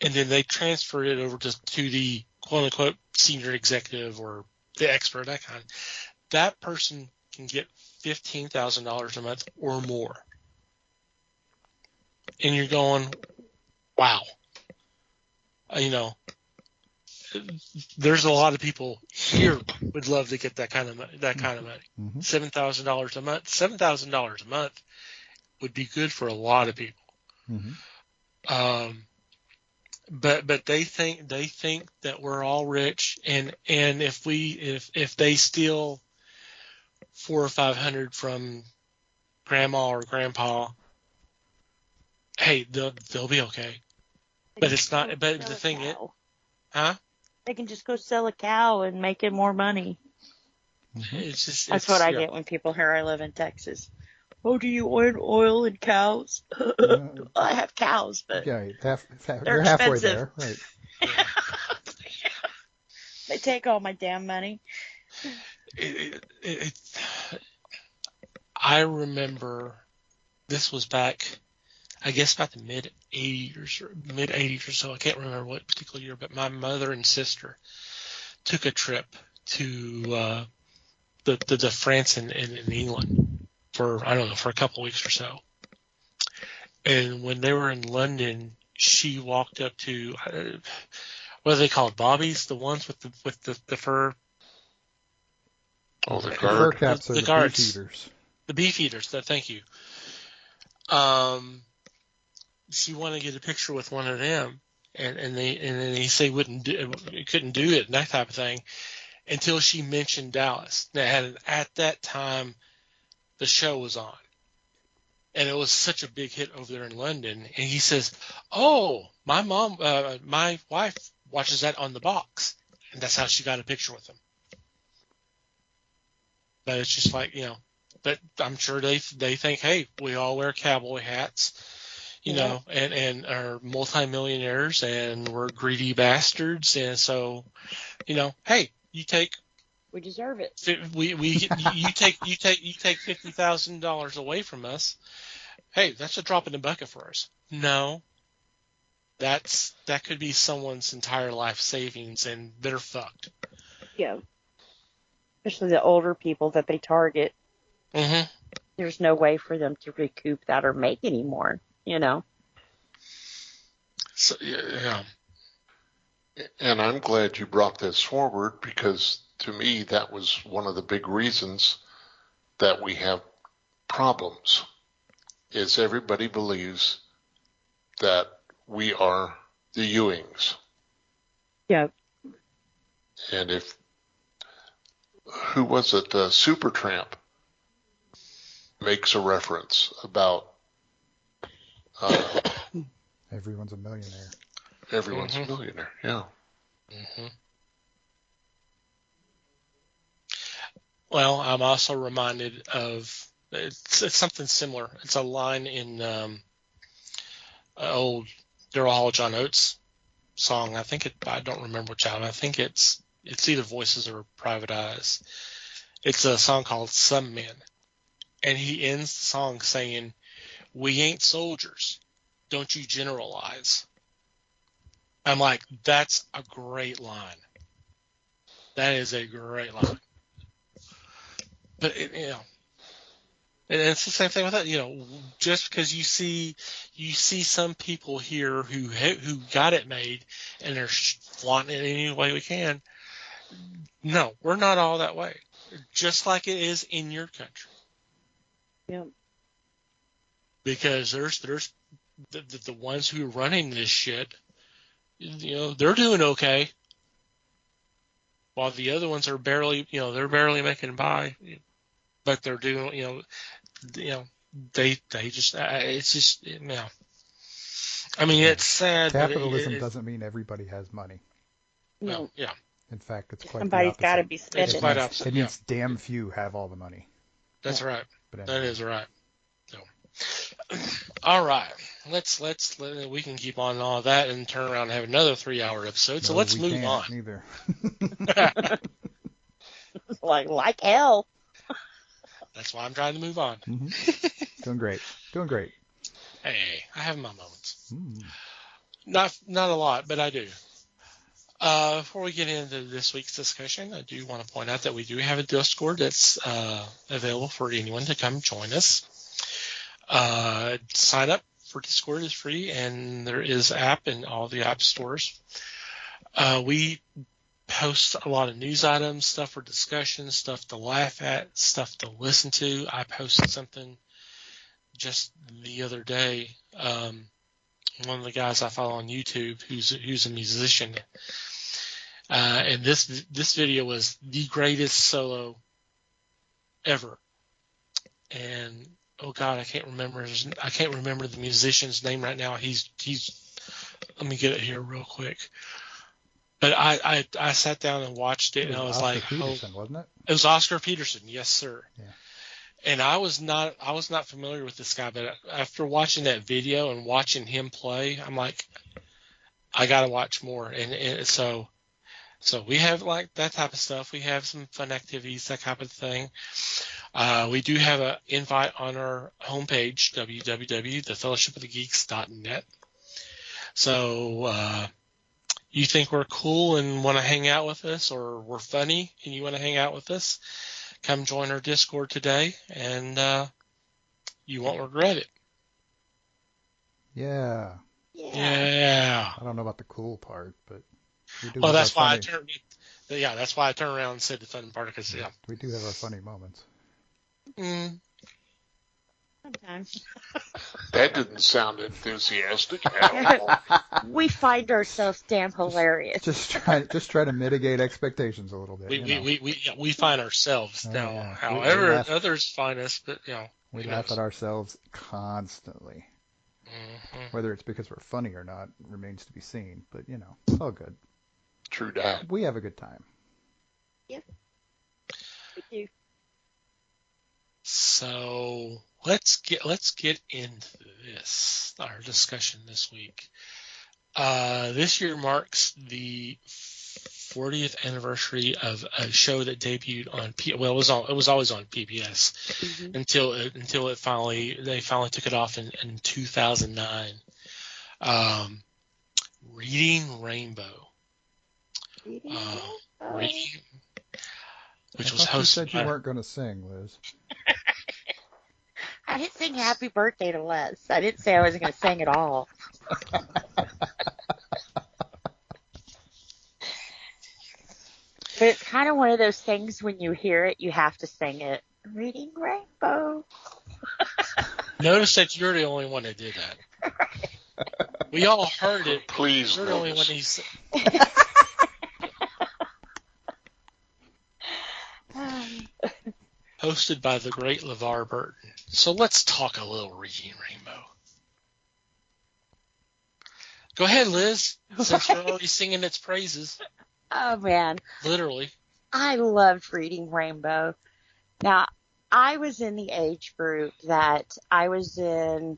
and then they transfer it over to the quote unquote senior executive or the expert, that kind. That person can get $15,000 a month or more, and you're going, wow. There's a lot of people here would love to get that kind of money. Mm-hmm. $7,000 a month. $7,000 a month would be good for a lot of people. Mm-hmm. But they think that we're all rich, and if they steal $400 or $500 from grandma or grandpa, hey, they'll be okay. But it's not. But the thing is, huh? They can just go sell a cow and make it more money. Mm-hmm. That's what I get when people hear I live in Texas. Oh, do you oil and cows? I have cows, but yeah, they're you're halfway there, right? They take all my damn money. I remember this was back, I guess, about the mid 80s or so. I can't remember what particular year, but my mother and sister took a trip to the France and England for a couple of weeks or so. And when they were in London, she walked up to what are they called? Bobbies, the ones with the fur. Oh, the fur caps are the guards. beef eaters. The beef eaters. Thank you. She wanted to get a picture with one of them, and they say couldn't do it and that type of thing until she mentioned Dallas. Now, at that time, the show was on, and it was such a big hit over there in London. And he says, "Oh, my wife watches that on the box," and that's how she got a picture with him. But it's just like but I'm sure they think, hey, we all wear cowboy hats. And are multimillionaires, and we're greedy bastards, and so, hey, we deserve it. You take $50,000 away from us. Hey, that's a drop in the bucket for us. No, that could be someone's entire life savings, and they're fucked. Yeah, especially the older people that they target. Mm-hmm. There's no way for them to recoup that or make any more. So, yeah. And I'm glad you brought this forward, because to me that was one of the big reasons that we have problems, is everybody believes that we are the Ewings. Yeah. And who was it? Supertramp makes a reference about everyone's a millionaire. Everyone's a millionaire, yeah. Mm-hmm. Well, I'm also reminded of it's something similar. It's a line in old Daryl Hall, John Oates song. I don't remember which album. I think it's It's either Voices or Private Eyes. It's a song called Some Men. And he ends the song saying, "We ain't soldiers. Don't you generalize." I'm like, that's a great line. That is a great line. But, and it's the same thing with that. Just because you see some people here who got it made and they're flaunting it any way we can. No, we're not all that way. Just like it is in your country. Yep. Because there's the ones who are running this shit, they're doing okay, while the other ones are barely making it by, but they're doing, they just, it's just, I mean, it's sad. Capitalism doesn't mean everybody has money. No, yeah. In fact, it's quite Somebody's the opposite. got to be spending. It's quite opposite. It means damn few have all the money. That's right. But anyway. That is right. So, all right. We can keep on all of that and turn around and have another 3-hour episode. So let's move on. Neither. like hell. That's why I'm trying to move on. Mm-hmm. Doing great. Hey, I have my moments. Mm. Not a lot, but I do. Before we get into this week's discussion, I do want to point out that we do have a Discord that's available for anyone to come join us. Sign up for Discord is free, and there is app in all the app stores. We post a lot of news items, stuff for discussion, stuff to laugh at, stuff to listen to. I posted something just the other day. One of the guys I follow on YouTube who's a musician. And this video was the greatest solo ever. And oh God, I can't remember the musician's name right now. He's let me get it here real quick. But I sat down and watched it, and I was Oscar like, Peterson, wasn't it? It was Oscar Peterson, yes sir. Yeah. And I was not familiar with this guy, but after watching that video and watching him play, I'm like, I got to watch more. And so we have like that type of stuff. We have some fun activities, that type of thing. We do have an invite on our homepage, www.thefellowshipofthegeeks.net. So you think we're cool and want to hang out with us, or we're funny and you want to hang out with us, come join our Discord today, and you won't regret it. Yeah. Yeah. I don't know about the cool part, but we do. Well, that's why I turned around and said the fun part, because we do have our funny moments. Sometimes. That didn't sound enthusiastic at all. We find ourselves damn hilarious. Just try to mitigate expectations a little bit. We find ourselves now. Yeah. However, others find us, but we laugh at ourselves constantly. Mm-hmm. Whether it's because we're funny or not remains to be seen. But it's all good. True that. We have a good time. Yep. We do. So let's get into this, our discussion this week. This year marks the 40th anniversary of a show that debuted on it was always on PBS until they finally took it off in 2009. Reading Rainbow. Which was hosted. You said you weren't going to sing, Liz. I didn't sing Happy Birthday to Les. I didn't say I wasn't going to sing at all. But it's kind of one of those things, when you hear it, you have to sing it. Reading Rainbow. Notice that you're the only one that did that. We all heard it. Please, you're the only one who said. Hosted by the great LeVar Burton. So let's talk a little Reading Rainbow. Go ahead, Liz, since you're already singing its praises. Oh, man. Literally. I loved Reading Rainbow. Now, I was in the age group that I was in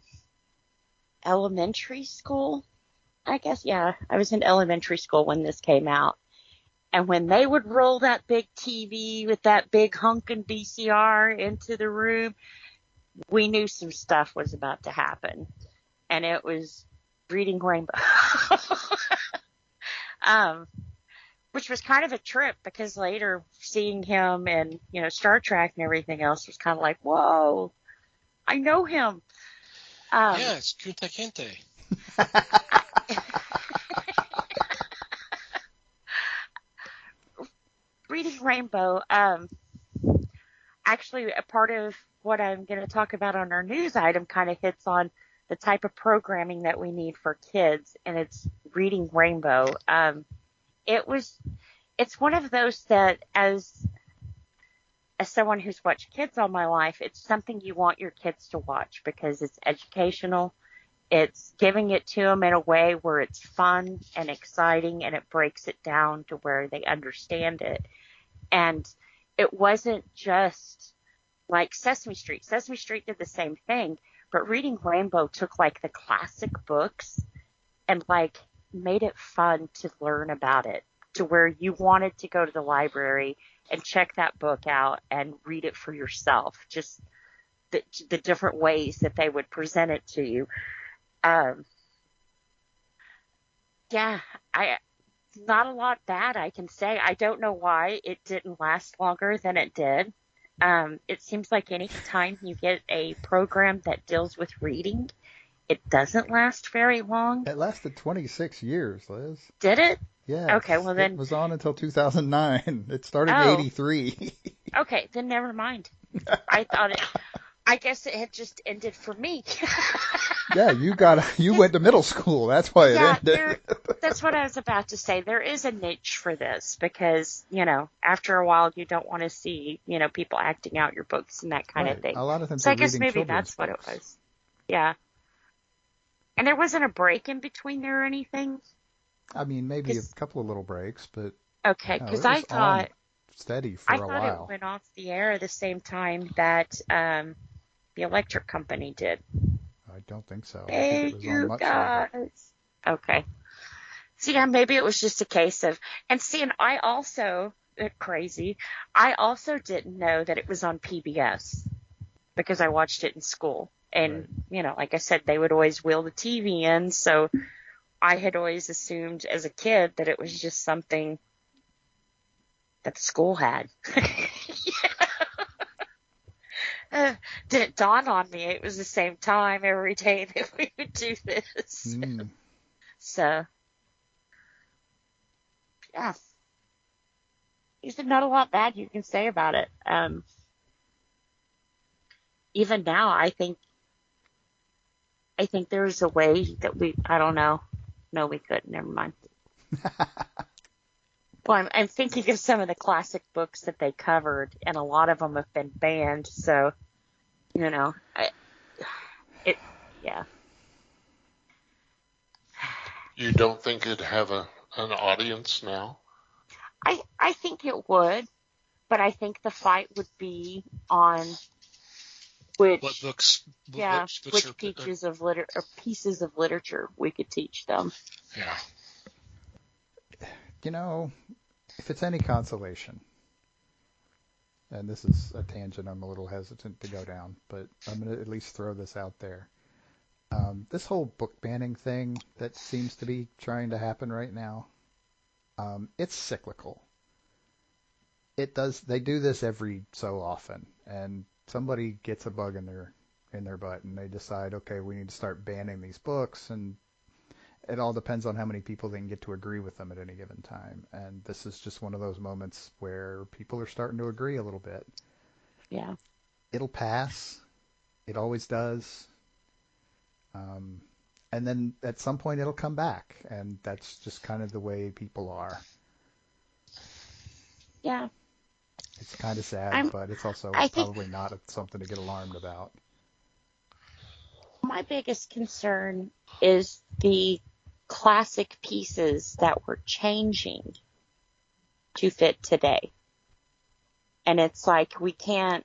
elementary school, I guess. Yeah, I was in elementary school when this came out. And when they would roll that big TV with that big hunkin' VCR into the room, we knew some stuff was about to happen. And it was Reading Rainbow. Which was kind of a trip, because later seeing him and, Star Trek and everything else was kind of like, whoa, I know him. Yeah, it's Kunta Kinte. Reading Rainbow, actually a part of what I'm going to talk about on our news item kind of hits on the type of programming that we need for kids, and it's Reading Rainbow. It's one of those that as someone who's watched kids all my life, it's something you want your kids to watch because it's educational. It's giving it to them in a way where it's fun and exciting, and it breaks it down to where they understand it. And it wasn't just like Sesame Street. Sesame Street did the same thing, but Reading Rainbow took like the classic books and like made it fun to learn about it, to where you wanted to go to the library and check that book out and read it for yourself. Just the different ways that they would present it to you. Not a lot bad I can say. I don't know why it didn't last longer than it did. It seems like any time you get a program that deals with reading, it doesn't last very long. It lasted 26 years, Liz. Did it? Yeah. Okay, well then. It was on until 2009. It started in 83. Okay, then never mind. I guess it had just ended for me. Yeah, you went to middle school. That's why it ended. That's what I was about to say. There is a niche for this because, after a while you don't want to see, people acting out your books and that kind of thing. A lot of them. So I guess maybe that's what it was. Yeah. And there wasn't a break in between there or anything? I mean, maybe a couple of little breaks, but. Okay, because I thought. Steady for a while. I thought it went off the air at the same time that the electric company did. I don't think so. Hey, I think it was you on much guys. longer. Okay. So yeah, maybe it was just a case of, and I also, crazy, I also didn't know that it was on PBS because I watched it in school. And, like I said, they would always wheel the TV in. So I had always assumed as a kid that it was just something that the school had. Didn't dawn on me it was the same time every day that we would do this. So, yeah. There's not a lot bad you can say about it. Even now, I think there's a way that I don't know. No, we couldn't. Never mind. Well, I'm thinking of some of the classic books that they covered, and a lot of them have been banned. So, yeah. You don't think it'd have an audience now? I think it would, but I think the fight would be on which books, which pieces of literature we could teach them. Yeah. If it's any consolation, and this is a tangent I'm a little hesitant to go down, but I'm going to at least throw this out there. This whole book banning thing that seems to be trying to happen right now, it's cyclical. They do this every so often, and somebody gets a bug in their butt, and they decide, okay, we need to start banning these books, and it all depends on how many people they can get to agree with them at any given time. And this is just one of those moments where people are starting to agree a little bit. Yeah. It'll pass. It always does. And then at some point it'll come back. And that's just kind of the way people are. Yeah. It's kind of sad, but it's also probably not something to get alarmed about. My biggest concern is the classic pieces that were changing to fit today. And it's like, we can't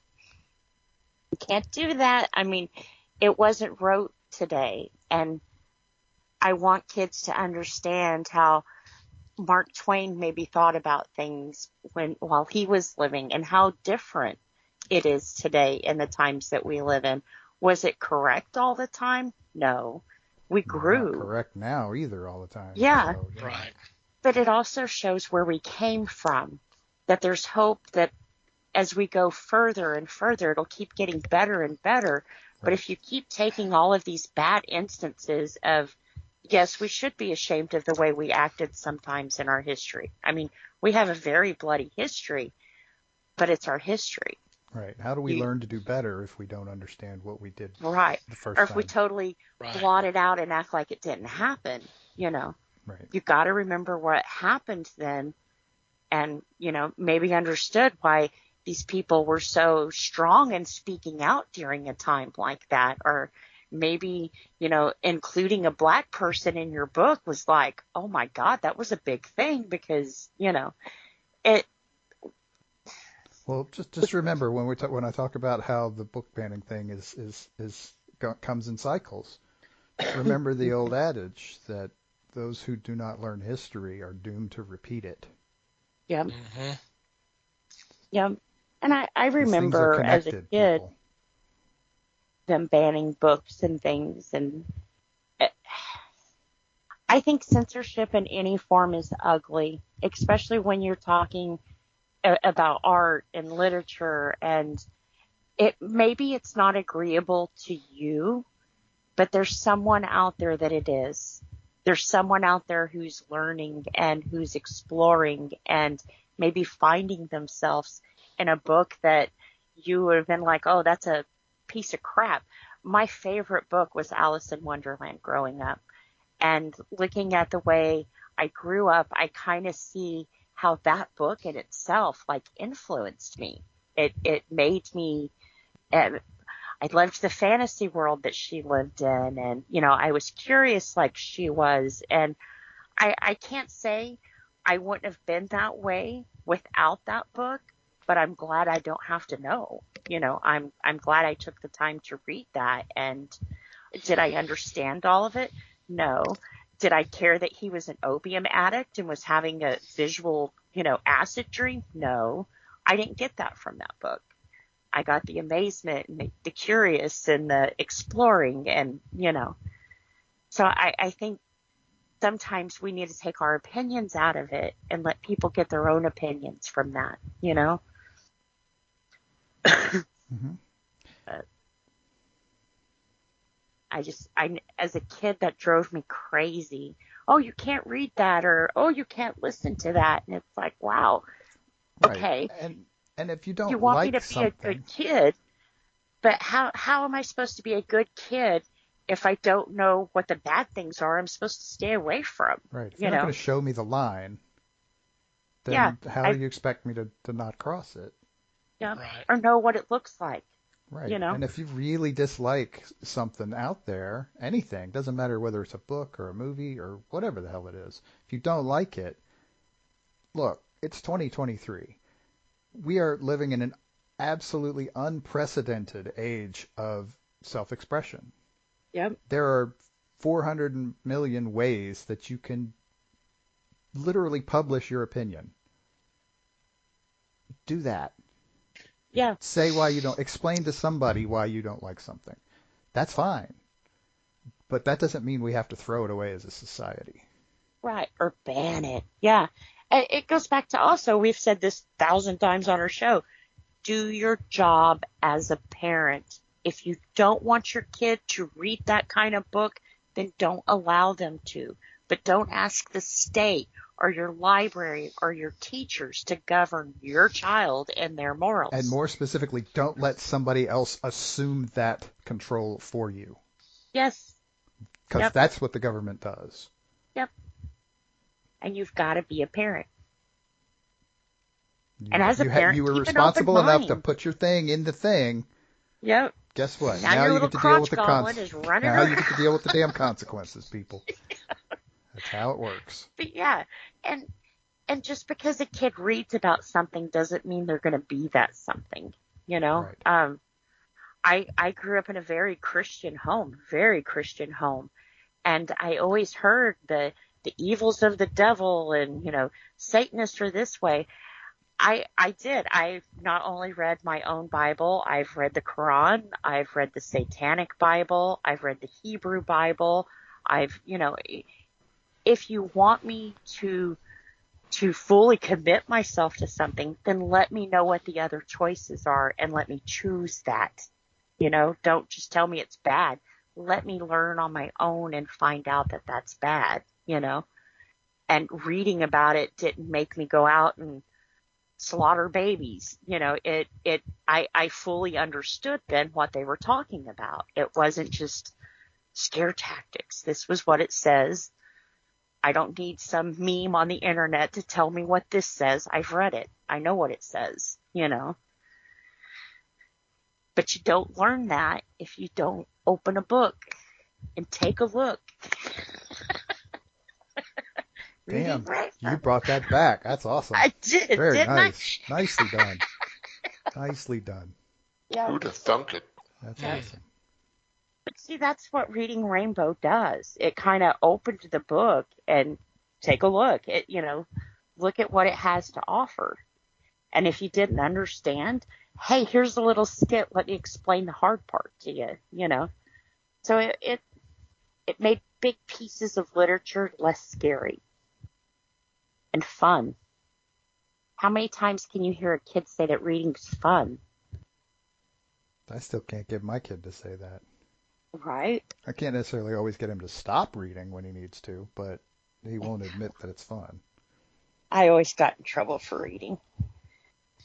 do that. I mean, it wasn't wrote today. And I want kids to understand how Mark Twain maybe thought about things while he was living and how different it is today in the times that we live in. Was it correct all the time? No. We grew. Not correct now either all the time. Yeah. So, Right. But it also shows where we came from, that there's hope that as we go further and further, it'll keep getting better and better. But if you keep taking all of these bad instances of, yes, we should be ashamed of the way we acted sometimes in our history. I mean, we have a very bloody history, but it's our history. Right. How do we learn to do better if we don't understand what we did Right. the first Or if time? we totally blot it out and act like it didn't happen, you know. Right. You got to remember what happened then and, you know, maybe understood why these people were so strong in speaking out during a time like that. Or maybe, you know, including a black person in your book was like, oh my God, that was a big thing because, you know, it. Well, just remember when I talk about how the book banning thing comes in cycles. Remember the old adage that those who do not learn history are doomed to repeat it. Yeah. Mm-hmm. Yeah. And I remember as a kid people. them banning books and things. And I think censorship in any form is ugly, especially when you're talking about art and literature. And maybe it's not agreeable to you, but there's someone out there that it is. There's someone out there who's learning and who's exploring and maybe finding themselves in a book that you would have been like, oh, that's a piece of crap. My favorite book was Alice in Wonderland growing up. And looking at the way I grew up, I kind of see how that book in itself like influenced me. It made me, I loved the fantasy world that she lived in. And, you know, I was curious like she was. And I can't say I wouldn't have been that way without that book, but I'm glad I don't have to know. You know, I'm glad I took the time to read that. And did I understand all of it? No. Did I care that he was an opium addict and was having a visual, you know, acid dream? No. I didn't get that from that book. I got the amazement and the curious and the exploring and, you know. So I think sometimes we need to take our opinions out of it and let people get their own opinions from that, you know. Mm-hmm. As a kid, that drove me crazy. Oh, you can't read that, or oh, you can't listen to that, and it's like, wow, okay. Right. And if you don't want like me to something, be a good kid, but how am I supposed to be a good kid if I don't know what the bad things are? I'm supposed to stay away from. Right. If you're not going to show me the line, then how do you expect me to not cross it? Yeah. Right. Or know what it looks like. Right. You know? And if you really dislike something out there, anything, doesn't matter whether it's a book or a movie or whatever the hell it is, if you don't like it, look, it's 2023. We are living in an absolutely unprecedented age of self-expression. Yep. There are 400 million ways that you can literally publish your opinion. Do that. Yeah. Say why you don't. Explain to somebody why you don't like something. That's fine. But that doesn't mean we have to throw it away as a society. Right. Or ban it. Yeah. It goes back to also, we've said this 1,000 times on our show. Do your job as a parent. If you don't want your kid to read that kind of book, then don't allow them to. But don't ask the state or your library or your teachers to govern your child and their morals. And more specifically, don't let somebody else assume that control for you. Yes. Because that's what the government does. Yep. And you've got to be a parent. And as a parent, you were keep an responsible open enough to mind. put your thing in the thing. Yep. Guess what? Now your you little get to deal with the crotch is running Now you around. get to deal with the damn consequences, people. That's how it works. But yeah, and just because a kid reads about something doesn't mean they're going to be that something, you know? Right. I grew up in a very Christian home, and I always heard the the evils of the devil and, Satanists are this way. I did. I've not only read my own Bible, I've read the Quran, I've read the Satanic Bible, I've read the Hebrew Bible. If you want me to fully commit myself to something, then let me know what the other choices are and let me choose that. Don't just tell me it's bad. Let me learn on my own and find out that that's bad, And reading about it didn't make me go out and slaughter babies. I fully understood then what they were talking about. It wasn't just scare tactics. This was what it says. I don't need some meme on the internet to tell me what this says. I've read it. I know what it says, But you don't learn that if you don't open a book and take a look. Damn, you brought that back. That's awesome. I did. Very nice. Nicely done. Nicely done. Yeah. Who'd have thunk it? That's awesome. But see, that's what reading Rainbow does. It kind of opened the book and take a look. Look at what it has to offer. And if you didn't understand, hey, here's a little skit. Let me explain the hard part to you, So it made big pieces of literature less scary and fun. How many times can you hear a kid say that reading's fun? I still can't get my kid to say that. Right. I can't necessarily always get him to stop reading when he needs to, but he won't admit that it's fun. I always got in trouble for reading.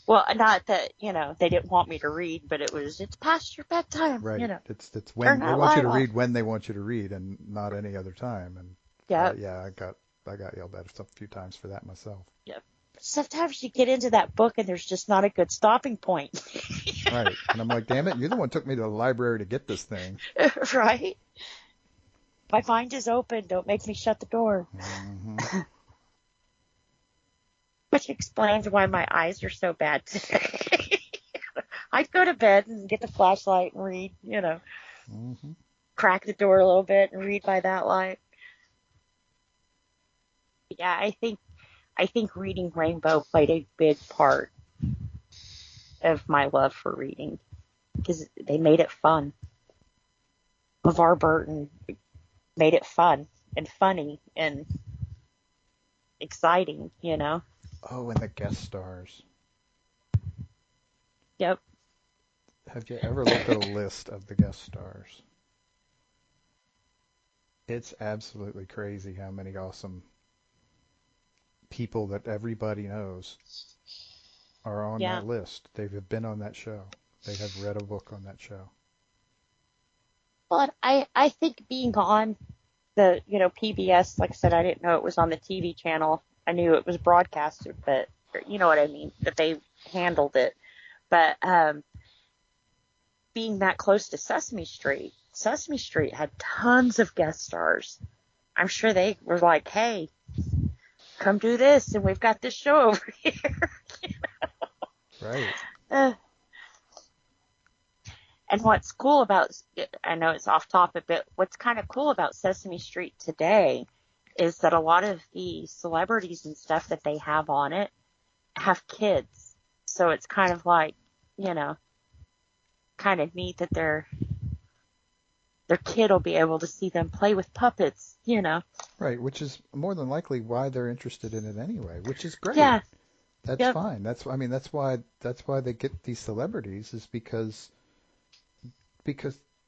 Well, not that, they didn't want me to read, but it's past your bedtime. Right. It's when they want you to read when they want you to read and not any other time. And I got yelled at a few times for that myself. Yep. Sometimes you get into that book and there's just not a good stopping point. Right. And I'm like, damn it, you're the one who took me to the library to get this thing. Right. My mind is open. Don't make me shut the door. Mm-hmm. Which explains why my eyes are so bad today. I'd go to bed and get the flashlight and read, Mm-hmm. Crack the door a little bit and read by that light. Yeah, I think reading Rainbow played a big part of my love for reading because they made it fun. LeVar Burton made it fun and funny and exciting, Oh, and the guest stars. Yep. Have you ever looked at a list of the guest stars? It's absolutely crazy how many awesome people that everybody knows are on that list. They have been on that show. They have read a book on that show. Well, I think being on the, PBS, like I said, I didn't know it was on the TV channel. I knew it was broadcasted, but you know what I mean, that they handled it. But being that close to Sesame Street had tons of guest stars. I'm sure they were like, hey, come do this, and we've got this show over here. Right. And what's cool about, I know it's off topic, but what's kind of cool about Sesame Street today is that a lot of the celebrities and stuff that they have on it have kids. So it's kind of like, kind of neat that their kid will be able to see them play with puppets, Right, which is more than likely why they're interested in it anyway, which is great. Yeah. That's fine. That's why they get these celebrities is because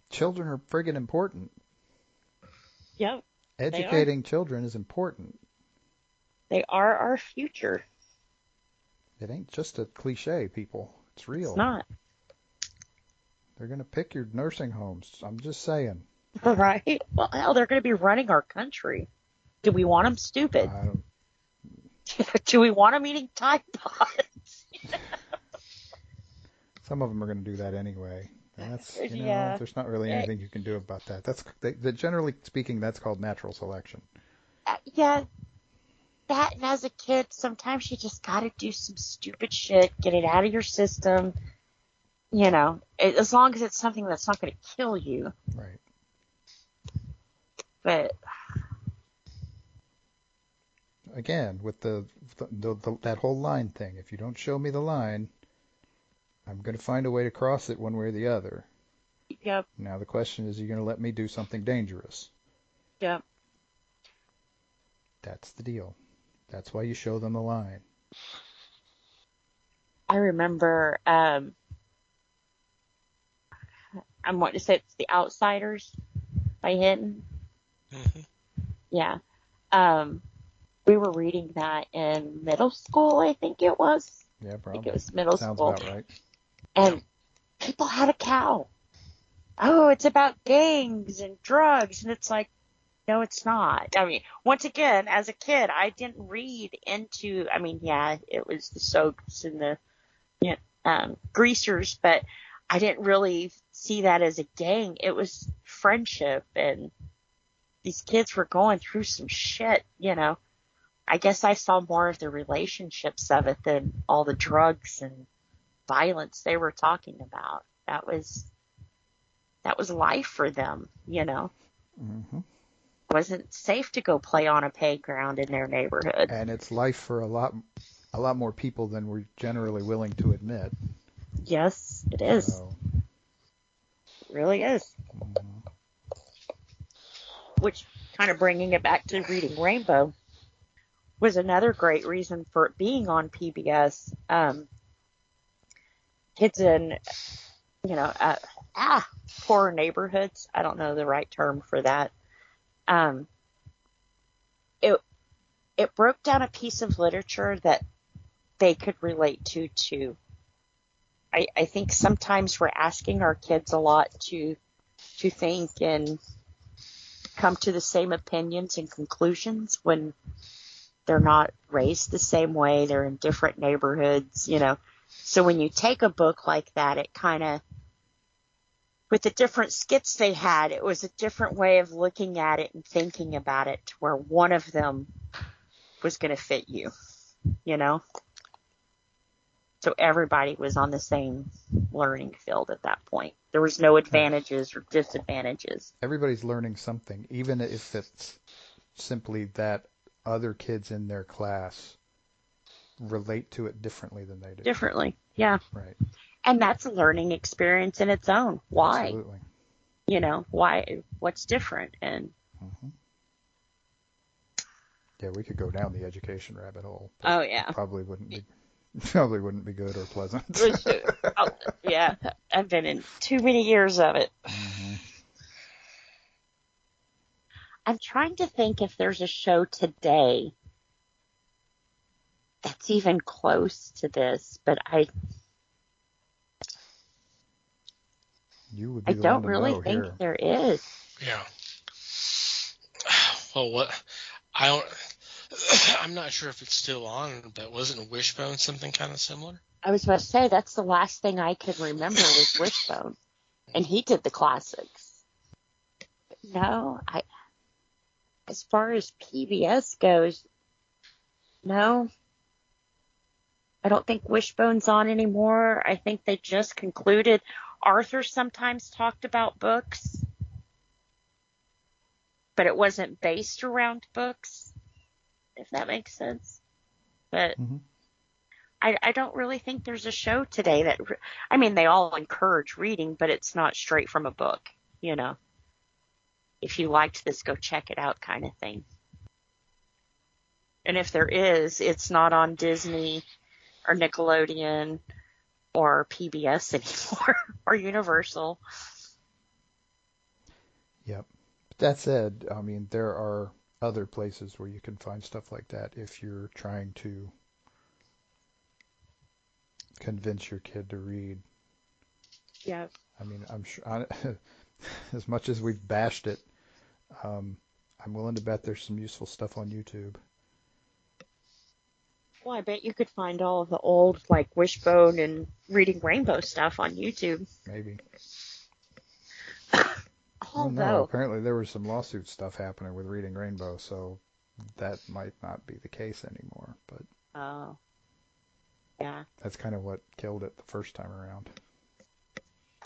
children are friggin' important. Yep. Educating children is important. They are our future. It ain't just a cliche, people. It's real. It's not. They're going to pick your nursing homes. I'm just saying. Right? Well, hell, they're going to be running our country. Do we want them stupid? Do we want them eating Tide Pods? Some of them are going to do that anyway. And that's, there's not really anything you can do about that. Generally speaking, that's called natural selection. Yeah. That, and as a kid, sometimes you just got to do some stupid shit, get it out of your system, as long as it's something that's not going to kill you. Right. But again, with that whole line thing, if you don't show me the line, I'm going to find a way to cross it one way or the other. Yep. Now the question is, are you going to let me do something dangerous? Yep. That's the deal. That's why you show them the line. I remember, I'm wanting to say it's The Outsiders by Hinton. Mm-hmm. Yeah. We were reading that in middle school, I think it was. Yeah, probably. I think it was middle Sounds school. about right. And people had a cow. Oh, it's about gangs and drugs. And it's like, no, it's not. I mean, once again, as a kid, I didn't read into, I mean, yeah, it was the soaps and the greasers, but I didn't really see that as a gang. It was friendship, and these kids were going through some shit, you know. I guess I saw more of the relationships of it than all the drugs and violence they were talking about. That was life for them, you know. Mm-hmm. It wasn't safe to go play on a playground in their neighborhood. And it's life for a lot more people than we're generally willing to admit. Yes, it is. So, it really is. mm-hmm. Which, kind of bringing it back to Reading Rainbow, was another great reason for it being on PBS. Kids in, you know, poor neighborhoods. I don't know the right term for that. It broke down a piece of literature that they could relate to too. I think sometimes we're asking our kids a lot to think and come to the same opinions and conclusions when they're not raised the same way. They're in different neighborhoods, you know. So when you take a book like that, it kind of, with the different skits they had, it was a different way of looking at it and thinking about it, to where one of them was going to fit you, you know. So everybody was on the same learning field at that point. There was no advantages or disadvantages. Everybody's learning something, even if it's simply that other kids in their class relate to it differently than they do. Differently, yeah. Right. And that's a learning experience in its own. Why? Absolutely. You know, why? What's different? And mm-hmm. Yeah, we could go down the education rabbit hole. Oh yeah. Probably wouldn't be good or pleasant. Yeah, I've been in too many years of it. Mm-hmm. I'm trying to think if there's a show today that's even close to this, but I don't really think here. there is. Yeah. Well, I'm not sure if it's still on, but wasn't Wishbone something kind of similar? I was about to say, that's the last thing I could remember was Wishbone. And he did the classics. But no, as far as PBS goes, no. I don't think Wishbone's on anymore. I think they just concluded. Arthur sometimes talked about books, but it wasn't based around books, if that makes sense. But mm-hmm. I don't really think there's a show today that, I mean, they all encourage reading, but it's not straight from a book, you know. If you liked this, go check it out kind of thing. And if there is, it's not on Disney or Nickelodeon or PBS anymore or Universal. Yep. But that said, I mean, there are other places where you can find stuff like that if you're trying to convince your kid to read. Yeah. I mean, I'm sure, as much as we've bashed it, I'm willing to bet there's some useful stuff on YouTube. Well, I bet you could find all of the old, like, Wishbone and Reading Rainbow stuff on YouTube. Maybe. Although, no, apparently there was some lawsuit stuff happening with Reading Rainbow, so that might not be the case anymore. But oh, yeah. That's kind of what killed it the first time around.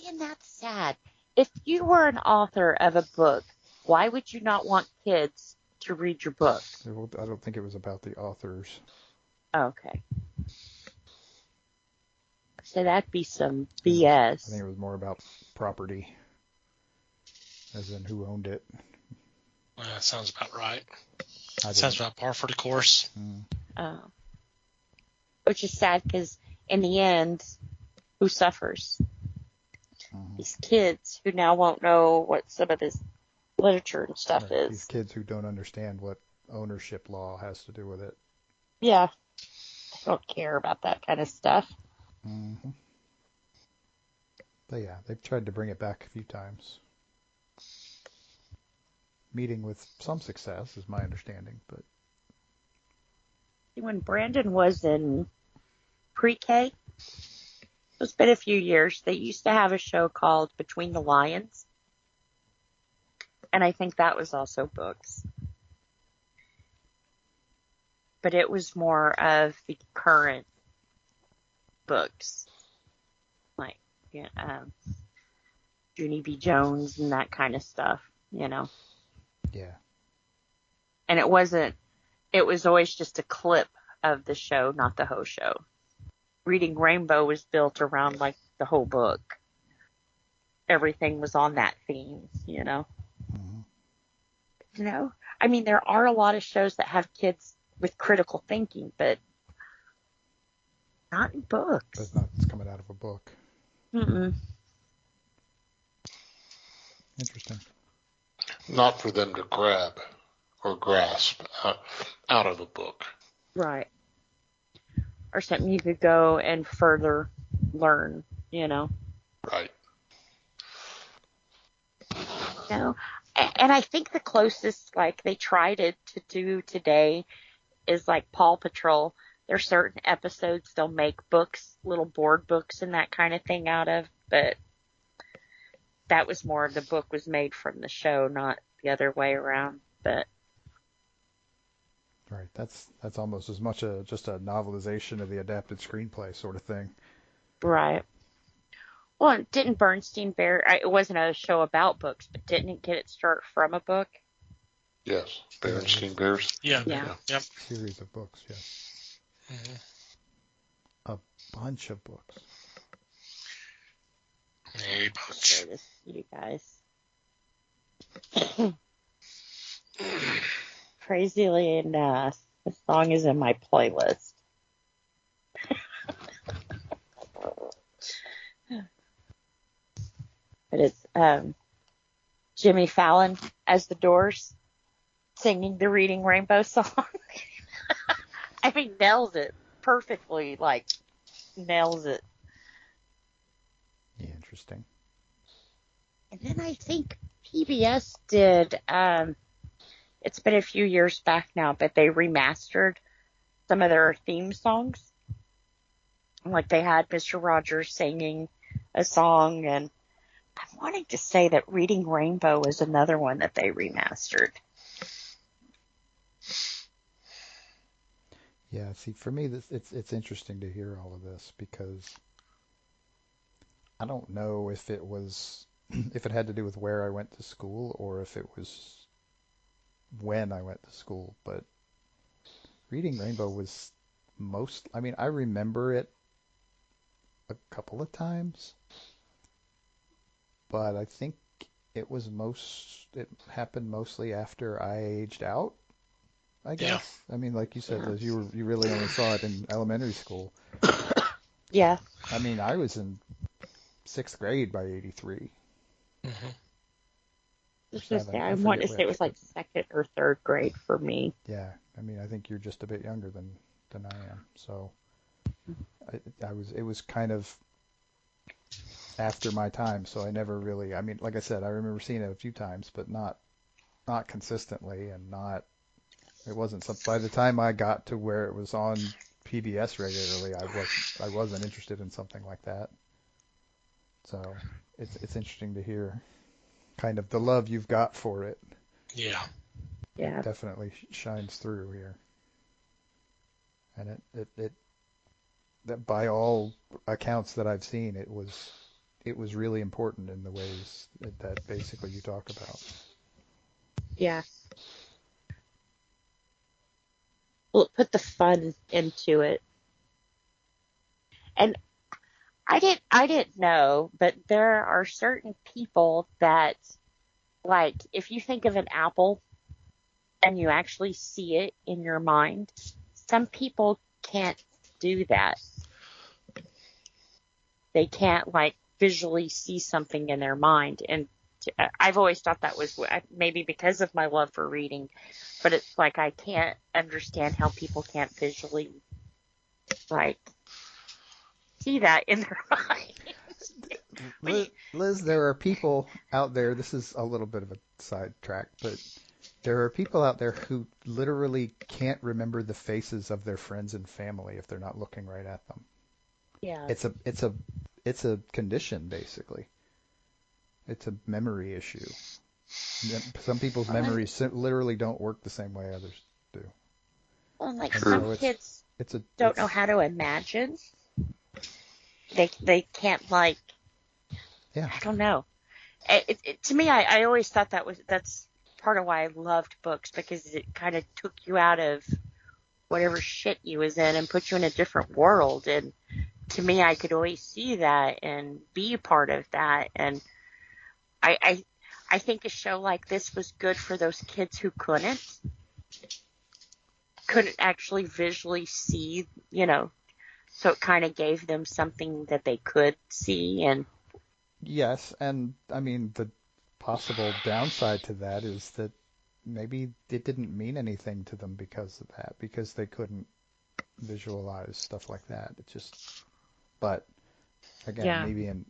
And that's sad. If you were an author of a book, why would you not want kids to read your book? I don't think it was about the authors. Okay. So that'd be some BS. I think it was more about property, as in who owned it. That sounds about right. I Sounds didn't- about par for the course. Which is sad because in the end, who suffers? These kids who now won't know what some of this literature and stuff Right, is. these kids who don't understand what ownership law has to do with it. Yeah. I don't care about that kind of stuff. Mm-hmm. But yeah, they've tried to bring it back a few times. Meeting with some success, is my understanding. But When Brandon was in pre-K, it's been a few years, they used to have a show called Between the Lions. And I think that was also books. But it was more of the current books. Like, Junie B. Jones and that kind of stuff, yeah. And it was always just a clip of the show, not the whole show. Reading Rainbow was built around like the whole book. Everything was on that theme, I mean, there are a lot of shows that have kids with critical thinking, but not in books. But it's coming out of a book. Mm-mm. Interesting. Not for them to grab or grasp out of a book. Right. Or something you could go and further learn, Right. And I think the closest, like, they tried to do today is, like, Paw Patrol. There's certain episodes they'll make books, little board books and that kind of thing out of, but that was more the book was made from the show, not the other way around, but... Right, that's almost as much just a novelization of the adapted screenplay sort of thing. Right. Well, didn't Bernstein Bear, it wasn't a show about books, but didn't it get its start from a book? Yes. Berenstain Bears. Yeah. Yeah. Yep. Series of books, yes. Mm-hmm. A bunch of books. A bunch. Share this with you guys. Crazily enough, the song is in my playlist. But it's Jimmy Fallon as the Doors singing the Reading Rainbow song. I mean, nails it perfectly, nails it. Yeah, interesting. And then I think PBS did, it's been a few years back now, but they remastered some of their theme songs. Like they had Mr. Rogers singing a song, and I'm wanting to say that Reading Rainbow is another one that they remastered. Yeah, see, for me, it's interesting to hear all of this because I don't know if it was if it had to do with where I went to school or if it was when I went to school, but Reading Rainbow was I remember it a couple of times, but I think it happened mostly after I aged out, I guess. Yeah. I mean, like you said, Liz, you really only saw it in elementary school. Yeah. I mean, I was in 6th grade by 83. Mm-hmm. I want to say it was like 2nd or 3rd grade for me. Yeah. I mean, I think you're just a bit younger than I am. So it was kind of after my time, so I never really, I mean, like I said, I remember seeing it a few times, but not consistently, and it wasn't by the time I got to where it was on PBS regularly, I wasn't interested in something like that. So it's interesting to hear kind of the love you've got for it. Yeah. Yeah. It definitely shines through here. And it that by all accounts that I've seen, it was really important in the ways that basically you talk about. Yeah. Well, it put the fun into it. And I didn't know, but there are certain people that, like, if you think of an apple and you actually see it in your mind, some people can't do that. They can't, like, visually see something in their mind. And I've always thought that was maybe because of my love for reading, but it's like I can't understand how people can't visually, like, see that in their mind. Liz, there are people out there, this is a little bit of a sidetrack, but there are people out there who literally can't remember the faces of their friends and family if they're not looking right at them. Yeah. It's a condition, basically. It's a memory issue. Some people's memories literally don't work the same way others do. Well, like And some so kids don't know how to imagine. They can't, like, yeah. I don't know. To me, I always thought that's part of why I loved books, because it kind of took you out of whatever shit you was in and put you in a different world. And to me, I could always see that and be a part of that. And I think a show like this was good for those kids who couldn't actually visually see, so it kind of gave them something that they could see. And yes, and I mean the possible downside to that is that maybe it didn't mean anything to them because of that, because they couldn't visualize stuff like that. It just, but again, Yeah. maybe in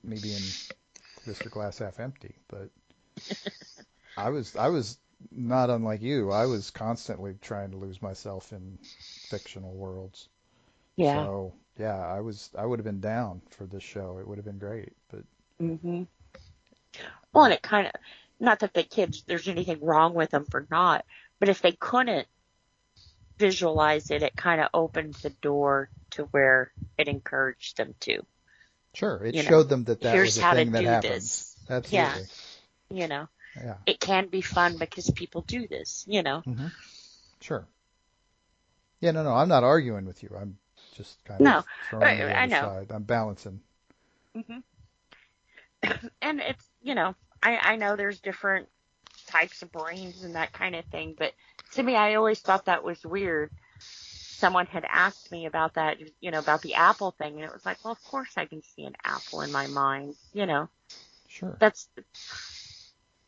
Mr. Glass Half Empty, but I was not unlike you. I was constantly trying to lose myself in fictional worlds. yeah. So yeah, I would have been down for this show. It would have been great, but hmm Well, and it kind of, not that the kids, there's anything wrong with them for not, but if they couldn't visualize it, it kind of opened the door to where it encouraged them to. sure, it showed them that Here's was a how thing to that do happens. this. Absolutely. Yeah. Yeah. It can be fun because people do this, Mm-hmm. Sure. Yeah, no, I'm not arguing with you. I'm just kind No, of throwing the I other know. side. I'm balancing. hmm And it's, I know there's different types of brains and that kind of thing, but to me, I always thought that was weird. Someone had asked me about that, about the apple thing, and it was like, well, of course I can see an apple in my mind, Sure. That's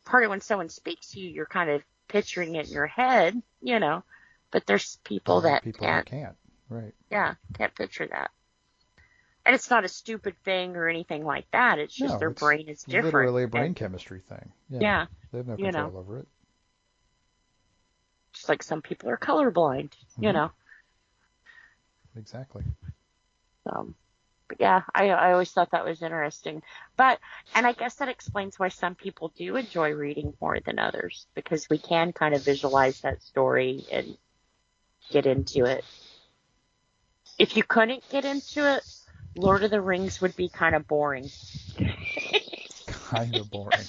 part of when someone speaks to you, you're kind of picturing it in your head, but there's people that can't. Right. Yeah, can't picture that. And it's not a stupid thing or anything like that. It's just their brain is different. Literally a brain chemistry thing. Yeah. They have no control over it. Just like some people are colorblind, Exactly. But yeah, I always thought that was interesting. And I guess that explains why some people do enjoy reading more than others, because we can kind of visualize that story and get into it. If you couldn't get into it, Lord of the Rings would be kind of boring. Kind of boring.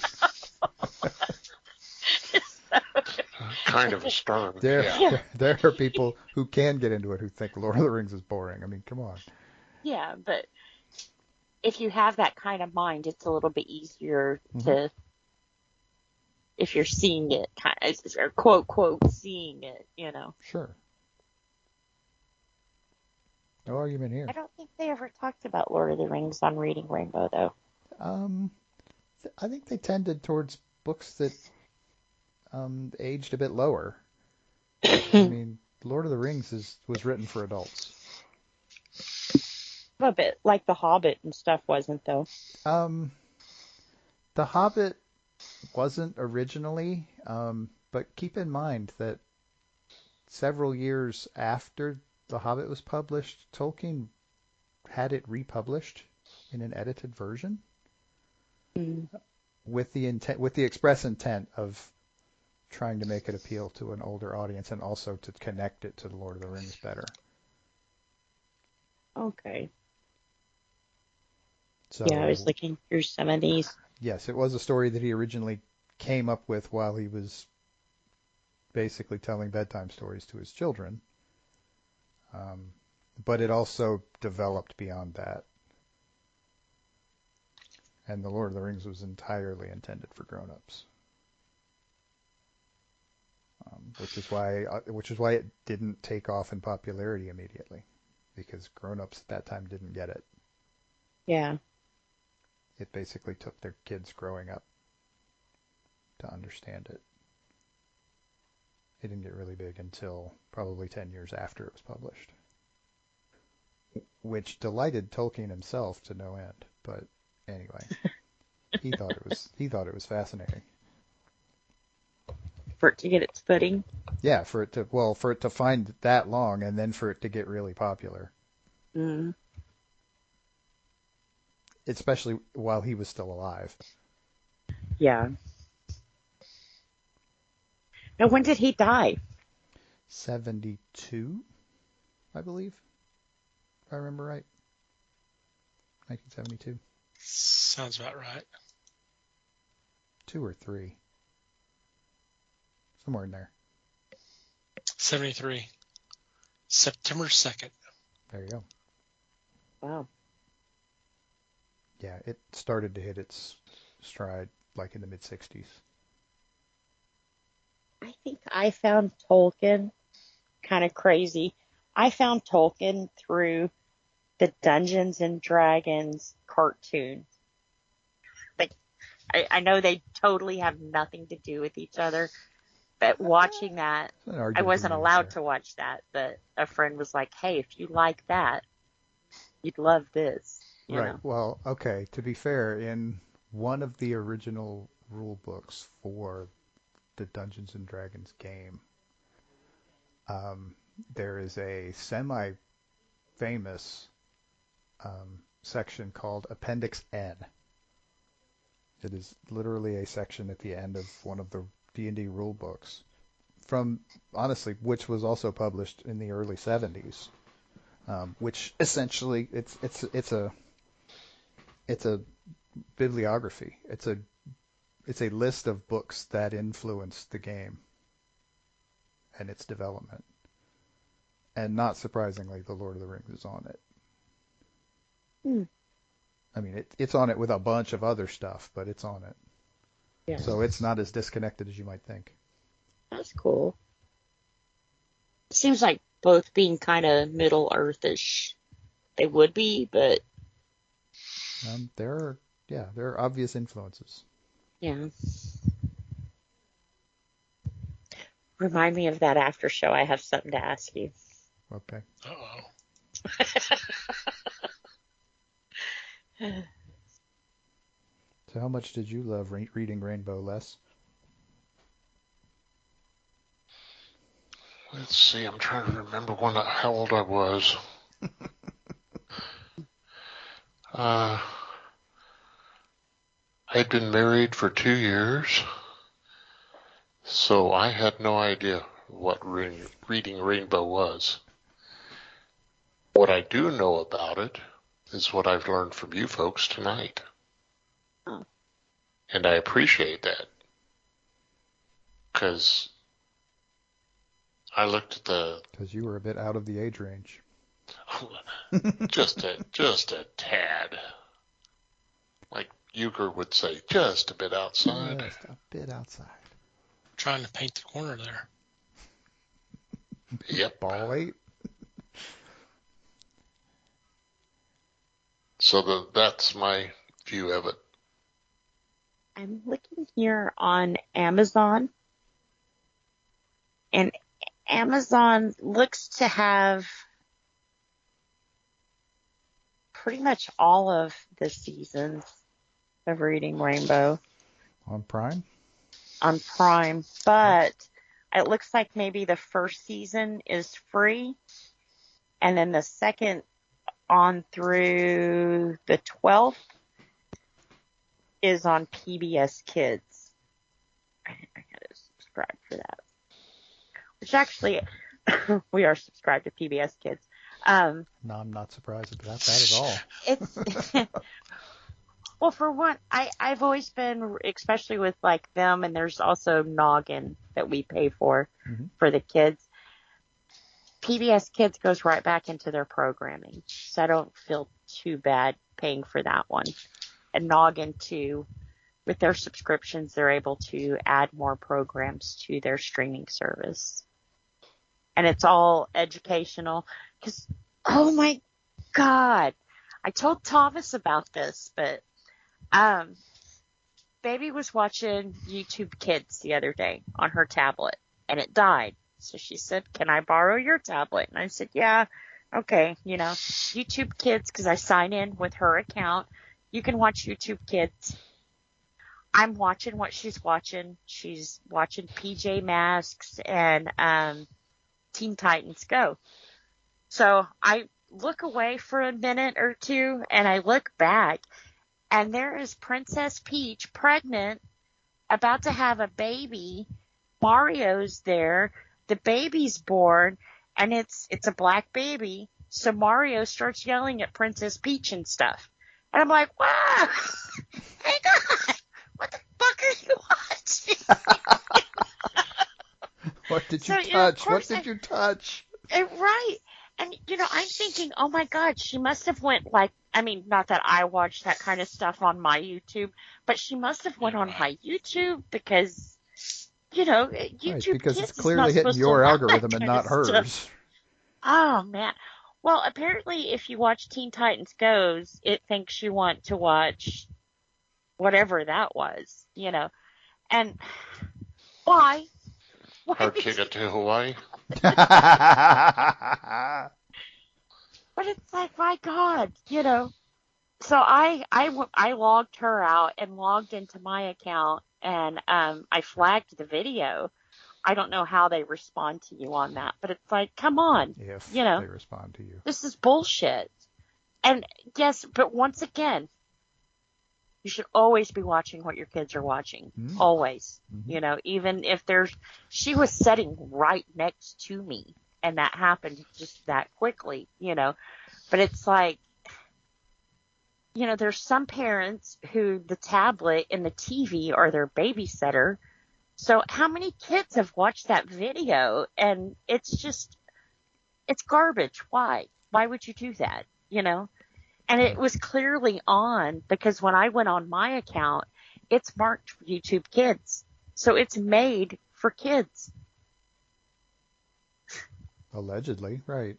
Kind of a stern. There are people who can get into it who think Lord of the Rings is boring. I mean, come on. Yeah, but if you have that kind of mind, it's a little bit easier to, if you're seeing it, kind of, or quote, seeing it, Sure. No argument here. I don't think they ever talked about Lord of the Rings on Reading Rainbow, though. I think they tended towards books that aged a bit lower. I mean, Lord of the Rings was written for adults. A bit like The Hobbit and stuff wasn't, though. The Hobbit wasn't originally, but keep in mind that several years after The Hobbit was published, Tolkien had it republished in an edited version with the express intent of trying to make it appeal to an older audience and also to connect it to The Lord of the Rings better. Okay. So, yeah, I was looking through some of these. Yes, it was a story that he originally came up with while he was basically telling bedtime stories to his children. But it also developed beyond that. And The Lord of the Rings was entirely intended for grown-ups. Which is why it didn't take off in popularity immediately, because grown-ups at that time didn't get it. Yeah. It basically took their kids growing up to understand it. It didn't get really big until probably 10 years after it was published, which delighted Tolkien himself to no end. But anyway, he thought it was fascinating. For it to get its footing. Yeah, for it to find that long and then for it to get really popular. Mm. Especially while he was still alive. Yeah. Now, when did he die? 72, I believe. If I remember right. 1972. Sounds about right. 2 or 3. Somewhere in there. 73. September 2nd. There you go. Wow. Yeah, it started to hit its stride like in the mid-60s. I think I found Tolkien kind of crazy. I found Tolkien through the Dungeons and Dragons cartoon. Like, I know they totally have nothing to do with each other, but watching that, I wasn't allowed to watch that, but a friend was like, hey, if you like that, you'd love this. You know? Well, okay, to be fair, in one of the original rule books for the Dungeons and Dragons game, there is a semi-famous section called Appendix N. It is literally a section at the end of one of the D&D rule books, which was also published in the early 70s, which essentially it's a bibliography. It's a list of books that influenced the game and its development. And not surprisingly, The Lord of the Rings is on it. I mean, it's on it with a bunch of other stuff, but it's on it. Yeah. So it's not as disconnected as you might think. That's cool. Seems like both being kind of Middle Earth-ish. They would be, but... There are obvious influences. Yeah. Remind me of that after show. I have something to ask you. Okay. Uh-oh. So how much did you love reading Rainbow, Les? Let's see, I'm trying to remember how old I was. I'd been married for 2 years, so I had no idea what reading Rainbow was. What I do know about it is what I've learned from you folks tonight. Oh. And I appreciate that. Because I looked at Because you were a bit out of the age range. just a tad. Like Euchre would say, just a bit outside. Just a bit outside. Trying to paint the corner there. Yep. Ball 8. So that's my view of it. I'm looking here on Amazon, and Amazon looks to have pretty much all of the seasons of Reading Rainbow. On Prime? On Prime, but it looks like maybe the first season is free, and then the second on through the 12th is on PBS Kids. I gotta subscribe for that. Which actually, we are subscribed to PBS Kids. No, I'm not surprised about that at all. It's well, for one, I've always been, especially with like them, and there's also Noggin that we pay for the kids. PBS Kids goes right back into their programming. So I don't feel too bad paying for that one. And Noggin too, with their subscriptions, they're able to add more programs to their streaming service. And it's all educational. Because, oh my God, I told Thomas about this, but baby was watching YouTube Kids the other day on her tablet, and it died. So she said, "Can I borrow your tablet?" And I said, "Yeah, okay, YouTube Kids," because I sign in with her account. You can watch YouTube Kids. I'm watching what she's watching. She's watching PJ Masks and Teen Titans Go. So I look away for a minute or two, and I look back, and there is Princess Peach pregnant, about to have a baby. Mario's there. The baby's born, and it's a black baby. So Mario starts yelling at Princess Peach and stuff. And I'm like, wow, hang on. What the fuck are you watching? What did you touch? What did you touch? Right. And, I'm thinking, oh my God, she must have went not that I watch that kind of stuff on my YouTube, but she must have went on my YouTube because, YouTube right, because Kids it's clearly hitting your algorithm and not hers. Stuff. Oh, man. Well, apparently if you watch Teen Titans Goes, it thinks you want to watch whatever that was, And why? Our ticket to Hawaii. But it's like, my God, So I logged her out and logged into my account, and I flagged the video. I don't know how they respond to you on that, but it's like, come on. If they respond to you. This is bullshit. And yes, but once again, you should always be watching what your kids are watching. Mm-hmm. Always. Mm-hmm. Even if she was sitting right next to me, and that happened just that quickly, But it's like, there's some parents who the tablet and the TV are their babysitter. So how many kids have watched that video? And it's garbage. Why? Why would you do that? And it was clearly on because when I went on my account, it's marked for YouTube Kids. So it's made for kids. Allegedly, right.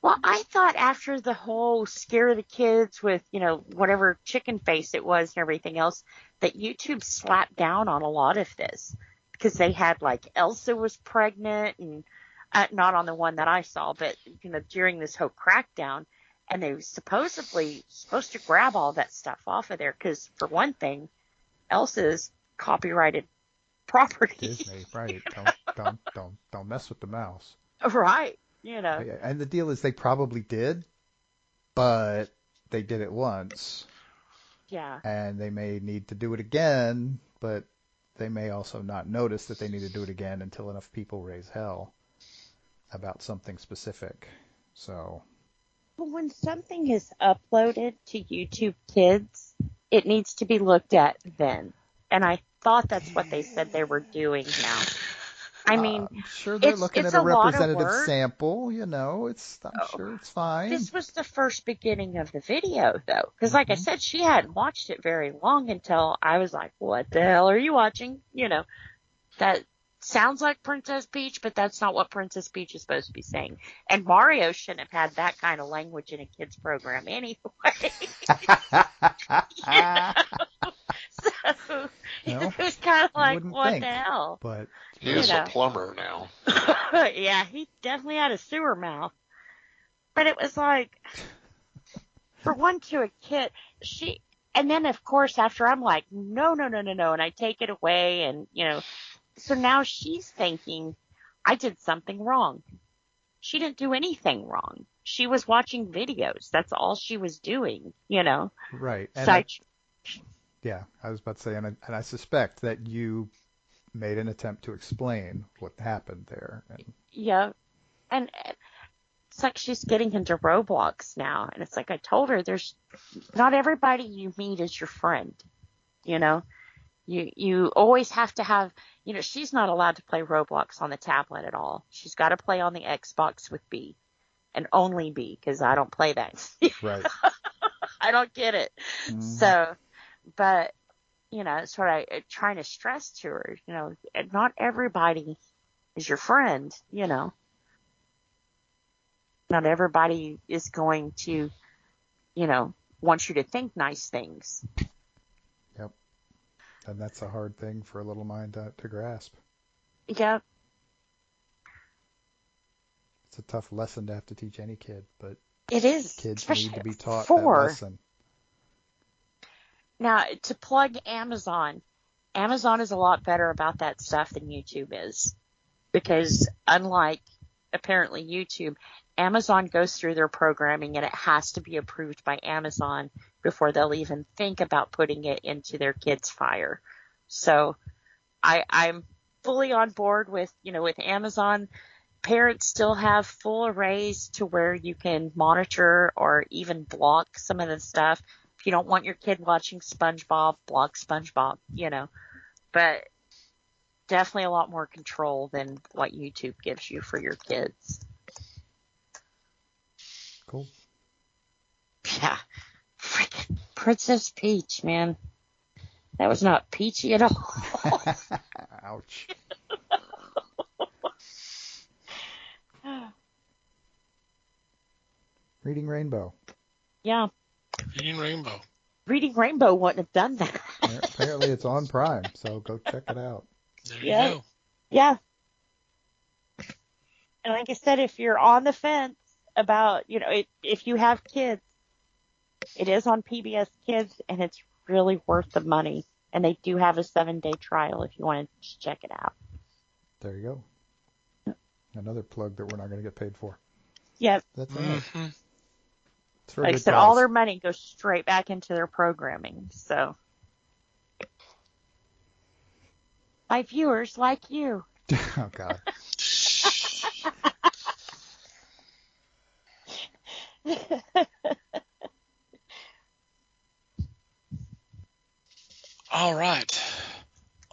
Well, I thought after the whole scare the kids with, whatever chicken face it was and everything else, that YouTube slapped down on a lot of this because they had Elsa was pregnant and not on the one that I saw, but, during this whole crackdown, and they were supposedly supposed to grab all that stuff off of there because, for one thing, Elsa's copyrighted property. Disney, right. Don't mess with the mouse. Right. And the deal is they probably did, but they did it once. Yeah. And they may need to do it again, but they may also not notice that they need to do it again until enough people raise hell about something specific. So. Well, when something is uploaded to YouTube Kids, it needs to be looked at then. And I thought that's what they said they were doing now. I mean, I'm sure they're looking at a representative sample, I'm sure it's fine. This was the first beginning of the video, though. Because, like I said, she hadn't watched it very long until I was like, what the hell are you watching? That sounds like Princess Peach, but that's not what Princess Peach is supposed to be saying. And Mario shouldn't have had that kind of language in a kid's program anyway. So it was kind of like, what the hell? But he is a plumber now. Yeah, he definitely had a sewer mouth. But it was like, for one, to a kid, and then of course after I'm like, no, and I take it away, and so now she's thinking I did something wrong. She didn't do anything wrong. She was watching videos. That's all she was doing, Right. And yeah, I was about to say, and I suspect that you made an attempt to explain what happened there. Yeah, and it's like she's getting into Roblox now, and it's like I told her, there's not everybody you meet is your friend, You You always have to have, she's not allowed to play Roblox on the tablet at all. She's got to play on the Xbox with B, and only B, because I don't play that. Right. I don't get it. So, but, it's what I trying to stress to her, not everybody is your friend, Not everybody is going to, want you to think nice things. Yep. And that's a hard thing for a little mind to grasp. Yep. It's a tough lesson to have to teach any kid, but it is. Kids need to be taught that lesson. Now, to plug Amazon is a lot better about that stuff than YouTube is. Because unlike, apparently, YouTube, Amazon goes through their programming and it has to be approved by Amazon before they'll even think about putting it into their kids' Fire. So I'm fully on board with Amazon. Parents still have full arrays to where you can monitor or even block some of the stuff. If you don't want your kid watching SpongeBob, block SpongeBob, But definitely a lot more control than what YouTube gives you for your kids. Cool. Yeah. Freaking Princess Peach, man. That was not peachy at all. Ouch. Reading Rainbow. Yeah. Reading Rainbow. Reading Rainbow wouldn't have done that. Apparently it's on Prime, so go check it out. There you go. Yeah. And like I said, if you're on the fence about, if you have kids, it is on PBS Kids, and it's really worth the money. And they do have a 7-day trial if you want to check it out. There you go. Another plug that we're not going to get paid for. Yep. That's all right. Like I said, all their money goes straight back into their programming. So, by viewers like you. Oh, God. All right.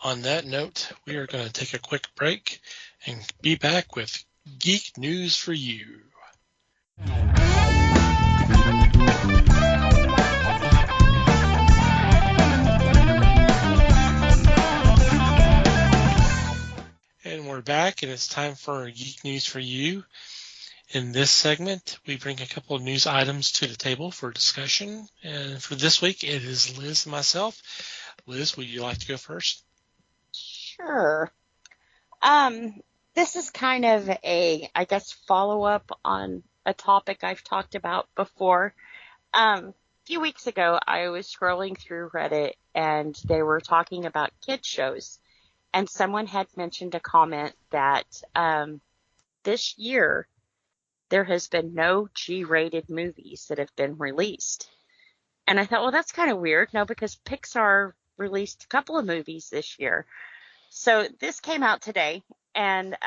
On that note, we are going to take a quick break and be back with Geek News for You. And we're back, and it's time for Geek News for You. In this segment, we bring a couple of news items to the table for discussion. And for this week, it is Liz and myself. Liz, would you like to go first? Sure. This is kind of a, I guess, follow-up on a topic I've talked about before. A few weeks ago, I was scrolling through Reddit, and they were talking about kids shows. And someone had mentioned a comment that this year, there has been no G-rated movies that have been released. And I thought, well, that's kind of weird. No, because Pixar released a couple of movies this year. So this came out today, and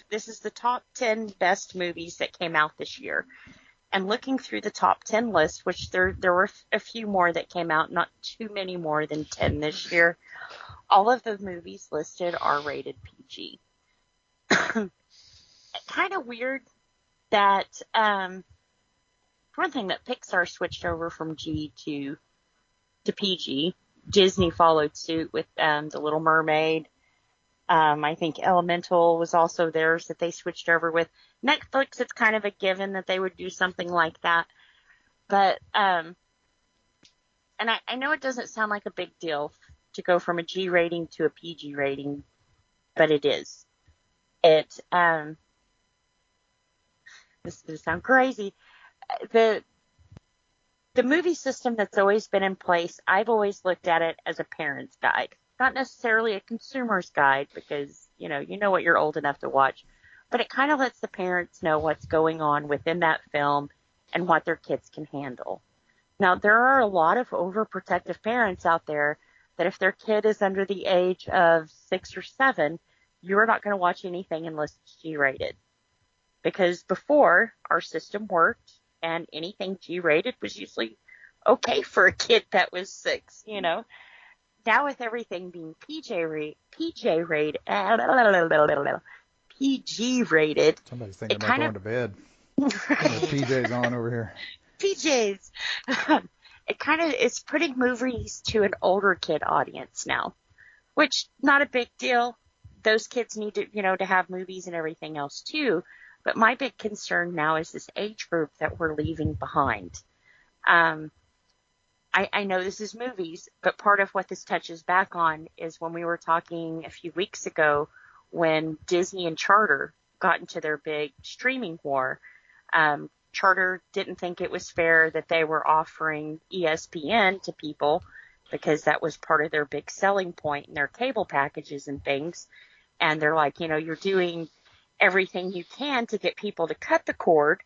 this is the top 10 best movies that came out this year. And looking through the top 10 list, which there were a few more that came out, not too many more than 10 this year, all of the movies listed are rated PG. Kind of weird that, for one thing, that Pixar switched over from G to PG. Disney followed suit with The Little Mermaid. I think Elemental was also theirs that they switched over with. Netflix, it's kind of a given that they would do something like that. But, and I know it doesn't sound like a big deal to go from a G rating to a PG rating, but it is. This is going to sound crazy. The movie system that's always been in place, I've always looked at it as a parent's guide. Not necessarily a consumer's guide because, you know what you're old enough to watch. But it kind of lets the parents know what's going on within that film and what their kids can handle. Now, there are a lot of overprotective parents out there that if their kid is under the age of 6 or 7, you're not going to watch anything unless it's G-rated. Because before, our system worked, and anything G-rated was usually okay for a kid that was 6, now with everything being PG rated, Somebody's thinking it about kind going of to bed. PJ's on over here. PJs. It kind of is putting movies to an older kid audience now, which not a big deal. Those kids need to, to have movies and everything else too. But my big concern now is this age group that we're leaving behind. I know this is movies, but part of what this touches back on is when we were talking a few weeks ago when Disney and Charter got into their big streaming war. Charter didn't think it was fair that they were offering ESPN to people because that was part of their big selling point in their cable packages and things. And they're like, you're doing everything you can to get people to cut the cord,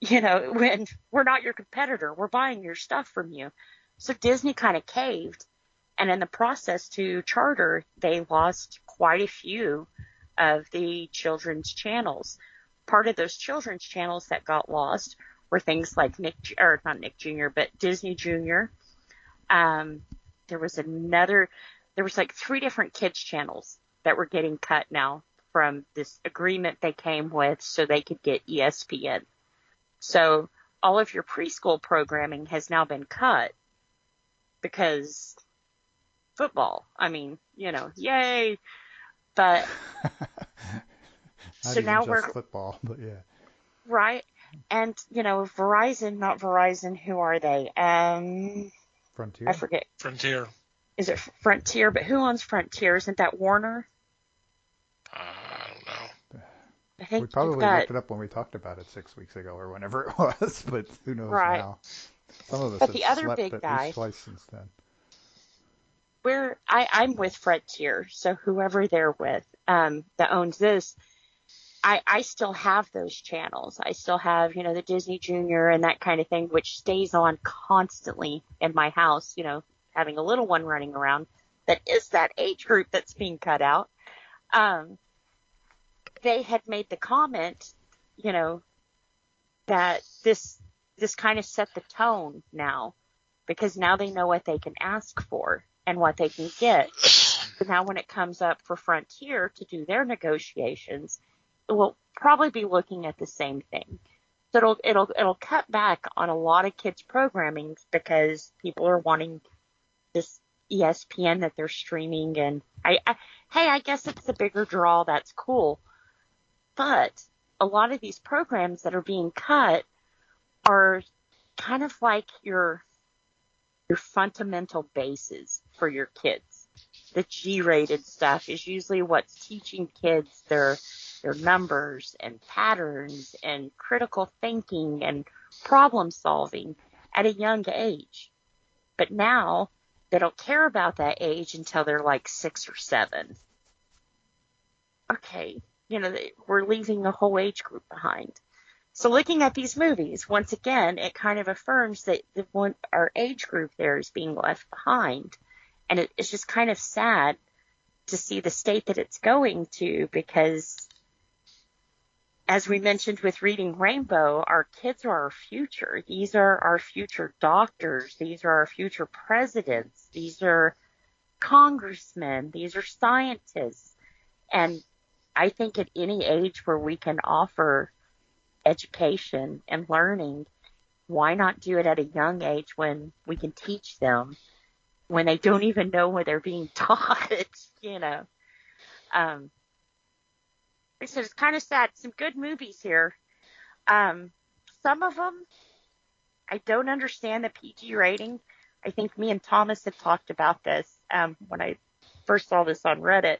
when we're not your competitor. We're buying your stuff from you. So Disney kind of caved. And in the process to Charter, they lost quite a few of the children's channels. Part of those children's channels that got lost were things like not Nick Jr., but Disney Junior. There was like 3 different kids channels that were getting cut now from this agreement they came with so they could get ESPN. So all of your preschool programming has now been cut because football. I mean, yay. But so now we're football, but yeah. Right. And, Verizon, not Verizon, who are they? Frontier? I forget. Frontier. Is it Frontier? But who owns Frontier? Isn't that Warner? I don't know. I think we probably looked it up when we talked about it 6 weeks ago or whenever it was, but who knows now. Some of us but have the other slept big at guy, least twice since then. I'm with Frontier, so whoever they're with that owns this, I still have those channels. I still have, the Disney Junior and that kind of thing, which stays on constantly in my house, having a little one running around that is that age group that's being cut out. They had made the comment, that this kind of set the tone now, because now they know what they can ask for and what they can get. But now when it comes up for Frontier to do their negotiations, we'll probably be looking at the same thing. So it'll cut back on a lot of kids' programming because people are wanting this ESPN that they're streaming, and I guess it's the bigger draw. That's cool. But a lot of these programs that are being cut are kind of like your fundamental bases for your kids. The G-rated stuff is usually what's teaching kids their numbers and patterns and critical thinking and problem solving at a young age. But now they don't care about that age until they're like 6 or 7. Okay, we're leaving the whole age group behind. So looking at these movies, once again, it kind of affirms that our age group there is being left behind. And it's just kind of sad to see the state that it's going to, because as we mentioned with Reading Rainbow, our kids are our future. These are our future doctors. These are our future presidents. These are congressmen. These are scientists. And I think at any age where we can offer education and learning, why not do it at a young age when we can teach them when they don't even know what they're being taught, So it's kind of sad. Some good movies here. Some of them, I don't understand the PG rating. I think me and Thomas had talked about this when I first saw this on Reddit.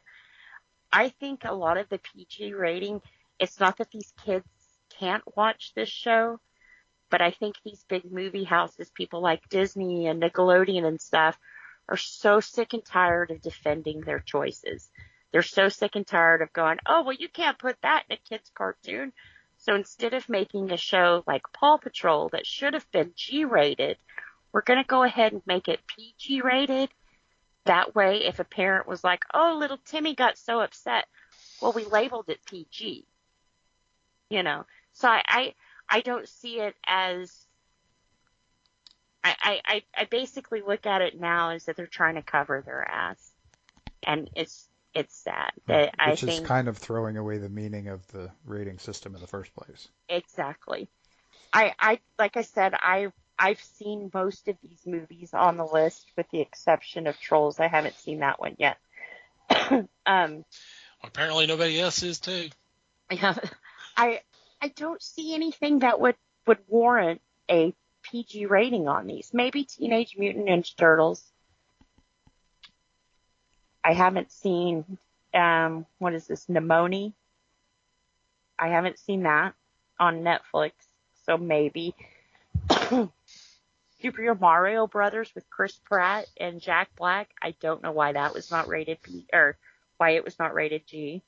I think a lot of the PG rating, it's not that these kids can't watch this show, but I think these big movie houses, people like Disney and Nickelodeon and stuff, are so sick and tired of defending their choices. They're so sick and tired of going, oh, well, you can't put that in a kid's cartoon. So instead of making a show like Paw Patrol that should have been G-rated, we're going to go ahead and make it PG-rated. That way, if a parent was like, oh, little Timmy got so upset, well, we labeled it PG. So I don't see it as I basically look at it now as that they're trying to cover their ass, and it's sad. Which is kind of throwing away the meaning of the rating system in the first place. Exactly. I like I said, I've seen most of these movies on the list, with the exception of Trolls. I haven't seen that one yet. Apparently, nobody else is too. Yeah, I don't see anything that would warrant a PG rating on these. Maybe Teenage Mutant Ninja Turtles. I haven't seen, what is this, Nemone? I haven't seen that on Netflix, so maybe. Super Mario Brothers with Chris Pratt and Jack Black. I don't know why that was not rated P, or why it was not rated G.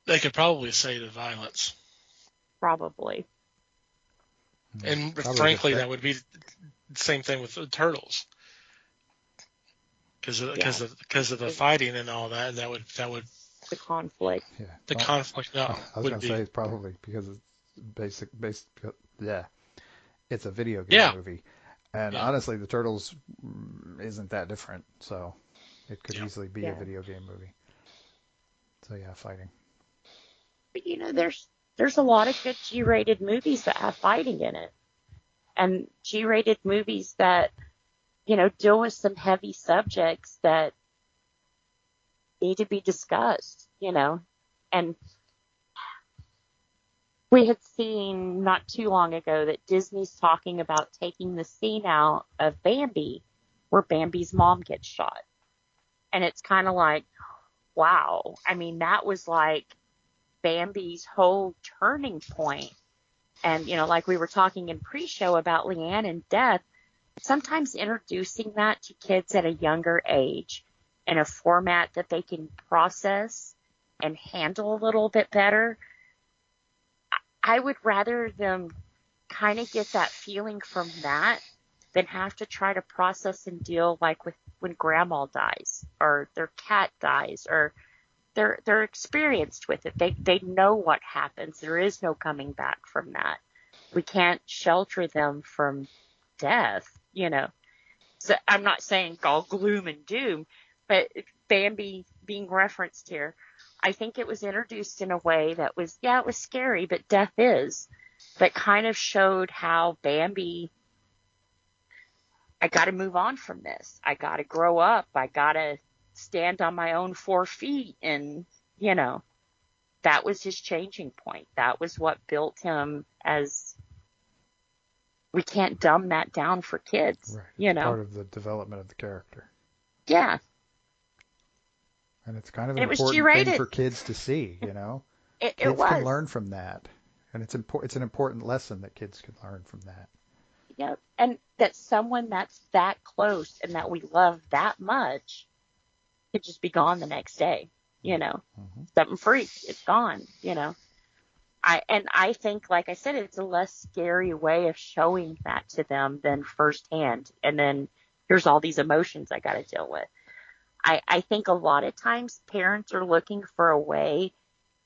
They could probably say the violence. Probably. And Probably frankly, that would be the same thing with the Turtles. Because of the fighting and all that, that would the conflict. Yeah. The conflict. No, I was going to say it's probably because it's yeah, it's a video game movie, and honestly, the Turtles isn't that different, so it could easily be a video game movie. So yeah, fighting. But there's a lot of good G-rated movies that have fighting in it, and G-rated movies that deal with some heavy subjects that need to be discussed, and we had seen not too long ago that Disney's talking about taking the scene out of Bambi where Bambi's mom gets shot. And it's kind of like, wow. I mean, that was like Bambi's whole turning point. And, like we were talking in pre-show about Leanne and death, sometimes introducing that to kids at a younger age in a format that they can process and handle a little bit better, I would rather them kind of get that feeling from that than have to try to process and deal like with when grandma dies or their cat dies, or they're experienced with it. They know what happens. There is no coming back from that. We can't shelter them from death, So I'm not saying all gloom and doom, but Bambi being referenced here, I think it was introduced in a way that was, it was scary, but death is, but kind of showed how Bambi, I got to move on from this. I got to grow up. I got to stand on my own 4 feet. And, that was his changing point. That was what built him as, we can't dumb that down for kids, Right. It's part of the development of the character. Yeah. And it's kind of an important thing for kids to see, Kids can learn from that. And it's an important lesson that kids can learn from that. Yep. And that someone that's that close and that we love that much could just be gone the next day, Mm-hmm. Something freaks, it's gone, I think, like I said, it's a less scary way of showing that to them than firsthand. And then here's all these emotions I got to deal with. I think a lot of times parents are looking for a way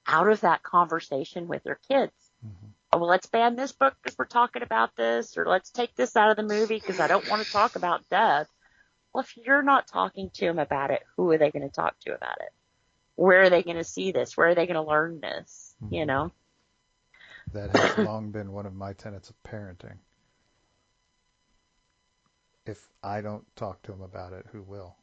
out of that conversation with their kids. Mm-hmm. Oh, well, let's ban this book because we're talking about this, or let's take this out of the movie because I don't want to talk about death. Well, if you're not talking to them about it, who are they going to talk to about it? Where are they going to see this? Where are they going to learn this? Mm-hmm. That has long been one of my tenets of parenting. If I don't talk to them about it, who will?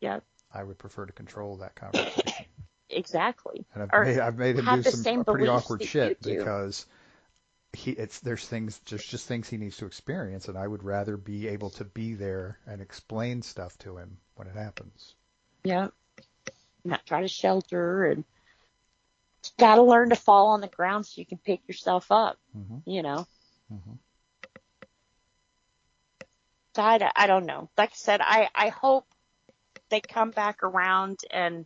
Yep. I would prefer to control that conversation. Exactly. And I've made him do some pretty awkward shit because there's just things he needs to experience, and I would rather be able to be there and explain stuff to him when it happens. Yeah. Not try to shelter, and you got to learn to fall on the ground so you can pick yourself up. Mm-hmm. Mm-hmm. So I don't know. Like I said, I hope they come back around and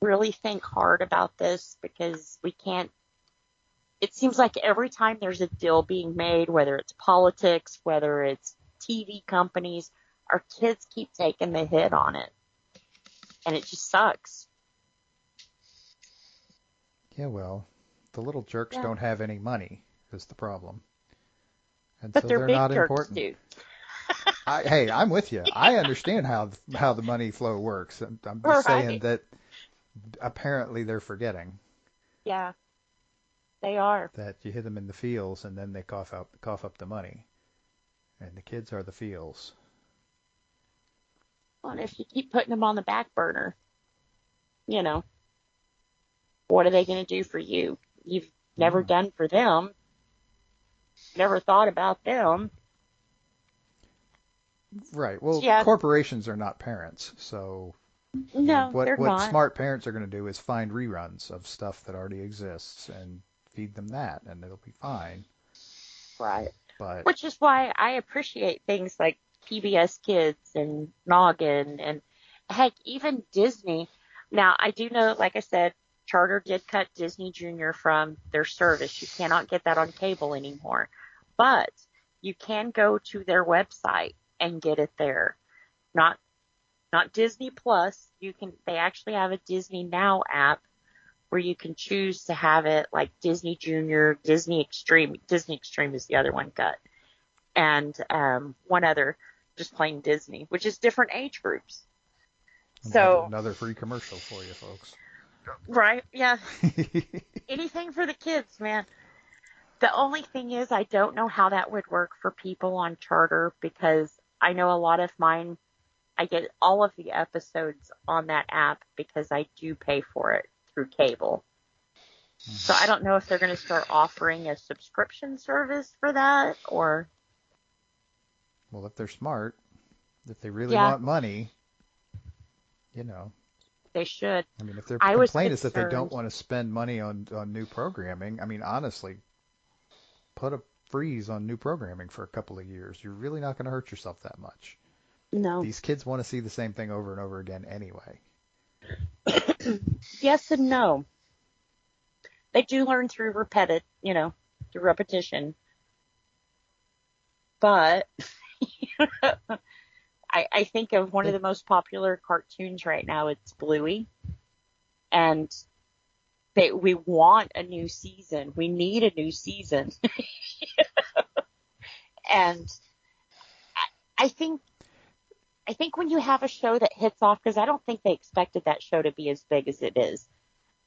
really think hard about this, because we can't. It seems like every time there's a deal being made, whether it's politics, whether it's TV companies, our kids keep taking the hit on it. And it just sucks. Yeah, well, the little jerks don't have any money is the problem. And But so they're they're big not jerks important. too. Hey, I'm with you. I understand how the money flow works. I'm just saying that apparently they're forgetting Yeah, they are. that you hit them in the feels and then they cough up the money. And the kids are the feels. Well, and if you keep putting them on the back burner, you know, what are they going to do for you? You've never done for them. Never thought about them. Right. Well, Yeah. corporations are not parents, so No, what they're what not. smart parents are going to do is find reruns of stuff that already exists and feed them that, and it'll be fine. Right. But Which is why I appreciate things like PBS Kids and Noggin and heck, even Disney. Now, I do know, like I said, Charter did cut Disney Junior from their service. You cannot get that on cable anymore. But you can go to their website and get it there. Not Disney Plus. They actually have a Disney Now app where you can choose to have it like Disney Junior, Disney Extreme. Disney Extreme is the other one cut. And one other, just plain Disney, which is different age groups. So another free commercial for you folks. Right, yeah. Anything for the kids, man. The only thing is I don't know how that would work for people on Charter because I know a lot of mine, I get all of the episodes on that app because I do pay for it through cable. So I don't know if they're going to start offering a subscription service for that or... Well, if they're smart, if they really want money, you know. They should. I mean, if their complaint is that they don't want to spend money on new programming, I mean, honestly, put a freeze on new programming for a couple of years. You're really not going to hurt yourself that much. No. These kids want to see the same thing over and over again anyway. Yes and no. They do learn through through repetition. But I think of one of the most popular cartoons right now. It's Bluey. And we want a new season. We need a new season. And I think when you have a show that hits off, because I don't think they expected that show to be as big as it is.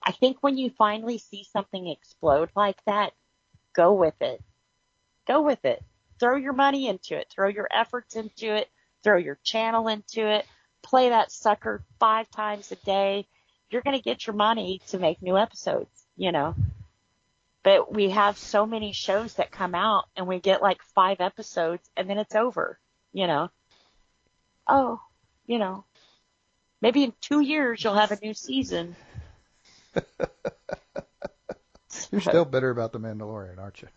I think when you finally see something explode like that, go with it. Go with it. Throw your money into it. Throw your efforts into it. Throw your channel into it. Play that sucker 5 times a day. You're going to get your money to make new episodes, But we have so many shows that come out and we get like 5 episodes and then it's over, Oh, maybe in 2 years you'll have a new season. You're still bitter about The Mandalorian, aren't you?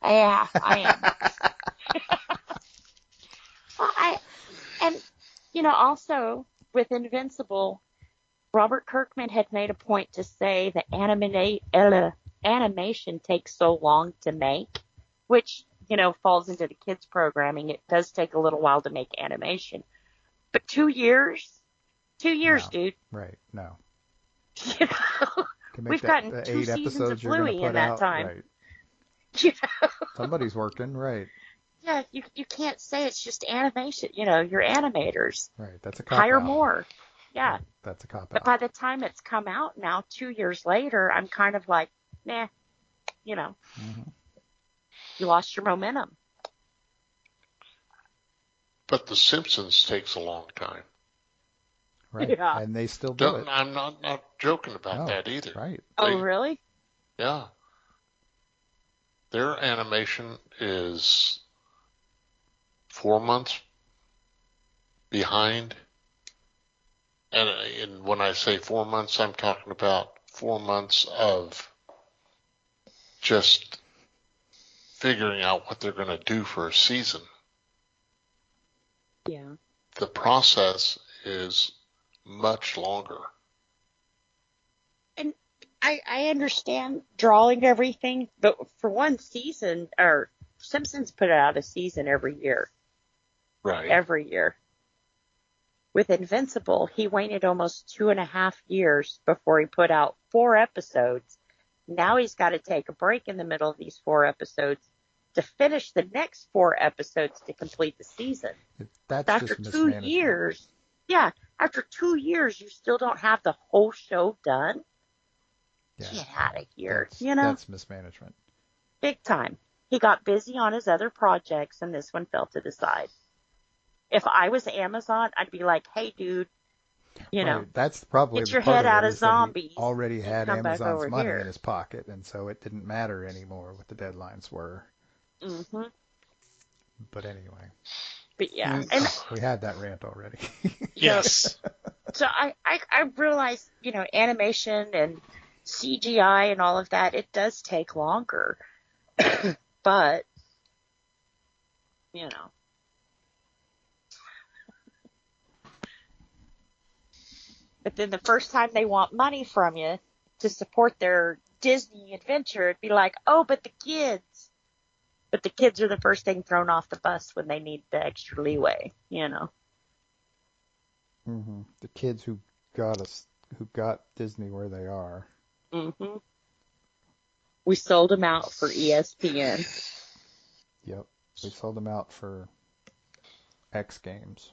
Yeah, I am. Also with Invincible, Robert Kirkman had made a point to say that animation takes so long to make, which, falls into the kids programming. It does take a little while to make animation. But 2 years? 2 years, no. Dude. Right, no. We've gotten 2 seasons of Bluey in that time. Right. Somebody's working, right. Yeah, you can't say it's just animation. You're animators. Right, that's a cop-out. Hire more. Yeah. That's a cop-out. But by the time it's come out now, 2 years later, I'm kind of like, nah, Mm-hmm. You lost your momentum. But The Simpsons takes a long time. Right, yeah. And they still do it. I'm not joking about that either. Right. Oh, really? Yeah. Their animation is 4 months behind. And when I say 4 months, I'm talking about 4 months of just figuring out what they're going to do for a season. Yeah. The process is much longer. And I understand drawing everything, but for one season, or Simpsons put out a season every year. Right. Every year. With Invincible, he waited almost 2.5 years before he put out 4 episodes. Now he's got to take a break in the middle of these 4 episodes to finish the next 4 episodes to complete the season. That's After just 2 mismanagement. years, after 2 years, you still don't have the whole show done? Yeah, Get out of here, That's mismanagement. Big time. He got busy on his other projects, and this one fell to the side. If I was Amazon, I'd be like, hey, dude, that's probably get your part head of out it, of is that he zombies. already had come back Amazon's over money here. in his pocket, and so it didn't matter anymore what the deadlines were. Mm-hmm. But anyway. But yeah, and we had that rant already. Yes. So I realize, animation and CGI and all of that, it does take longer. But, But then the first time they want money from you to support their Disney adventure, it'd be like, oh, but the kids. But the kids are the first thing thrown off the bus when they need the extra leeway, Mm-hmm. The kids who got Disney where they are. Mm-hmm. We sold them out for ESPN. Yep. We sold them out for X Games.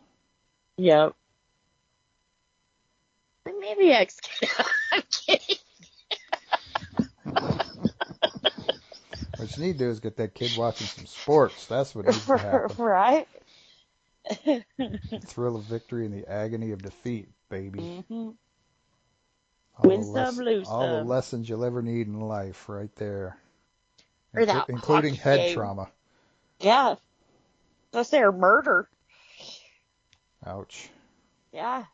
Yep. Maybe X Games. I'm kidding. What you need to do is get that kid watching some sports. That's what needs to happen. Right? The thrill of victory and the agony of defeat, baby. Mm-hmm. Win some, lose some. All the lessons you'll ever need in life right there. Or that including head game. trauma. Yeah. Unless they're murder. Ouch. Yeah.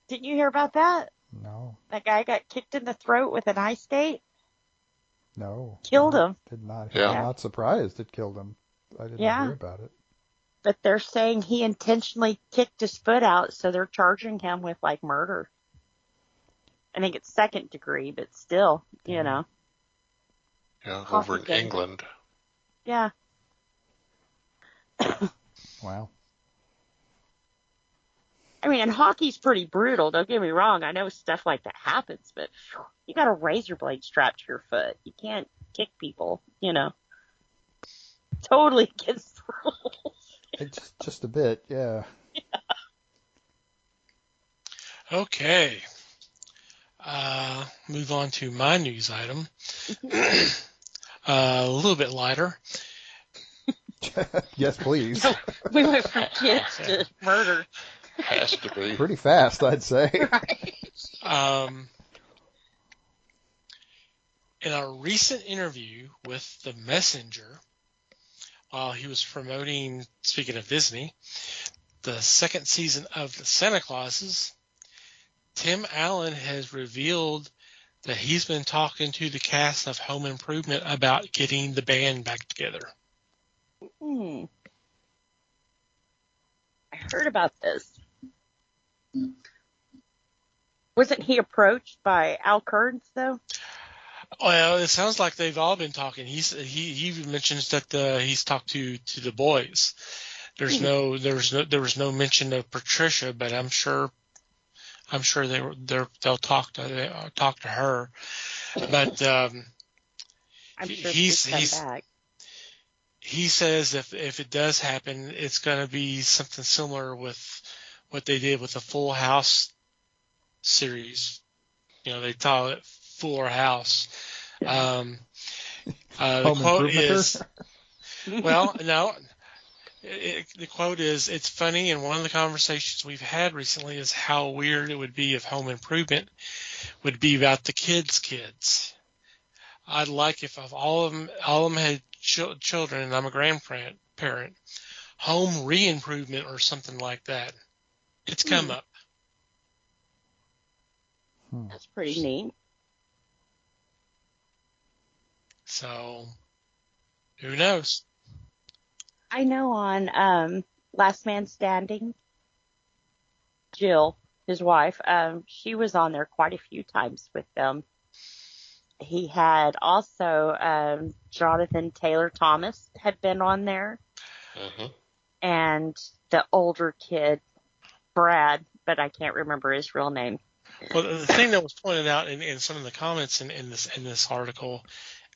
Didn't you hear about that? No. That guy got kicked in the throat with an ice skate? No. Killed him. Did not. Yeah. I'm not surprised it killed him. I didn't hear about it. But they're saying he intentionally kicked his foot out, so they're charging him with, murder. I think it's 2nd degree, but still, Yeah, over in England. Yeah. Wow. I mean, and hockey's pretty brutal, don't get me wrong. I know stuff like that happens, but you got a razor blade strapped to your foot. You can't kick people, Totally against the rules. It's just a bit, yeah. Okay. Move on to my news item. A little bit lighter. Yes, please. We went from kids to murder. Has to be. Pretty fast, I'd say. Right. In a recent interview with The Messenger, while he was promoting, speaking of Disney, the 2nd season of The Santa Clauses, Tim Allen has revealed that he's been talking to the cast of Home Improvement about getting the band back together. I heard about this. Wasn't he approached by Al Kearns, though? Well, it sounds like they've all been talking. He even mentions that he's talked to the boys. There was no mention of Patricia, but I'm sure they'll talk to her. But I'm sure he's come back. He says if it does happen, it's going to be something similar with what they did with the Full House series. They call it Fuller House. The quote is, well, no. The quote is, it's funny, and one of the conversations we've had recently is how weird it would be if Home Improvement would be about the kids. I'd like if all of them had children, and I'm a grandparent, Home Re-Improvement or something like that. It's come up. That's pretty neat. So, who knows? I know on Last Man Standing, Jill, his wife, she was on there quite a few times with them. He had also Jonathan Taylor Thomas had been on there. Mm-hmm. And the older kid, Brad, but I can't remember his real name. Well, the thing that was pointed out in some of the comments in this article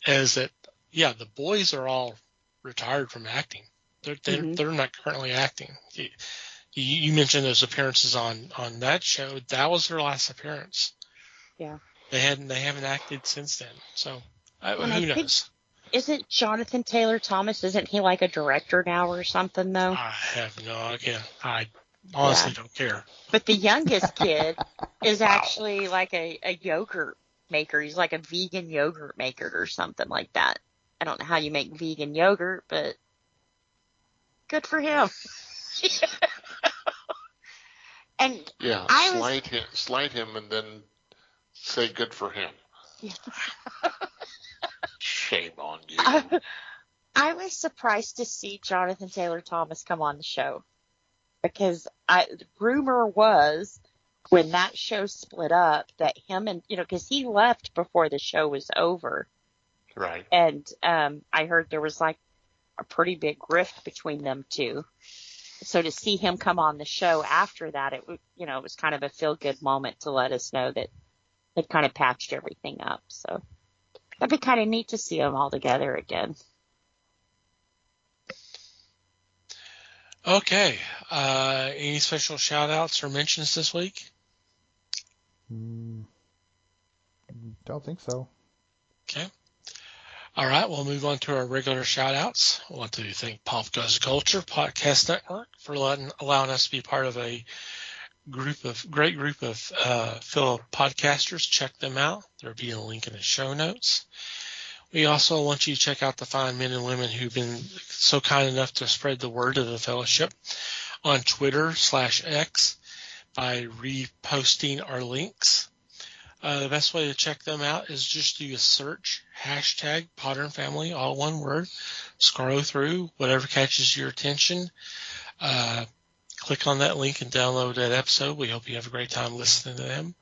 is that yeah, the boys are all retired from acting. They're not currently acting. You mentioned those appearances on that show. That was their last appearance. Yeah. They haven't acted since then. So who knows? Isn't Jonathan Taylor Thomas? Isn't he like a director now or something though? I have no idea. I honestly don't care. But the youngest kid is actually like a yogurt maker. He's like a vegan yogurt maker or something like that. I don't know how you make vegan yogurt, but good for him. And yeah, slight him, and then say good for him. Yeah. Shame on you. I was surprised to see Jonathan Taylor Thomas come on the show because rumor was when that show split up that him and because he left before the show was over, right? And I heard there was like a pretty big rift between them two. So to see him come on the show after that, it was kind of a feel-good moment to let us know that they'd kind of patched everything up. So that'd be kind of neat to see them all together again. Okay. Any special shout-outs or mentions this week? Don't think so. Okay. All right, we'll move on to our regular shout-outs. I want to thank Pop Culture Podcast Network for allowing us to be part of a great group of fellow podcasters. Check them out. There'll be a link in the show notes. We also want you to check out the fine men and women who've been so kind enough to spread the word of the fellowship on Twitter/X by reposting our links. The best way to check them out is just do a search, #PotterandFamily, all one word. Scroll through, whatever catches your attention. Click on that link and download that episode. We hope you have a great time listening to them.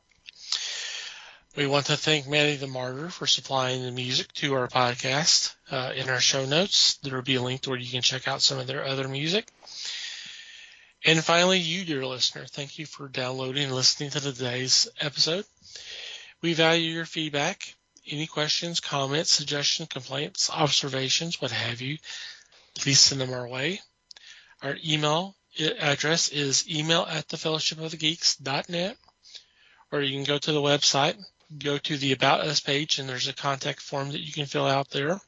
We want to thank Maddie the Martyr for supplying the music to our podcast. In our show notes, there will be a link where you can check out some of their other music. And finally, you, dear listener, thank you for downloading and listening to today's episode. We value your feedback. Any questions, comments, suggestions, complaints, observations, what have you, please send them our way. Our email address is email@thefellowshipofthegeeks.net, or you can go to the website, go to the About Us page, and there's a contact form that you can fill out there.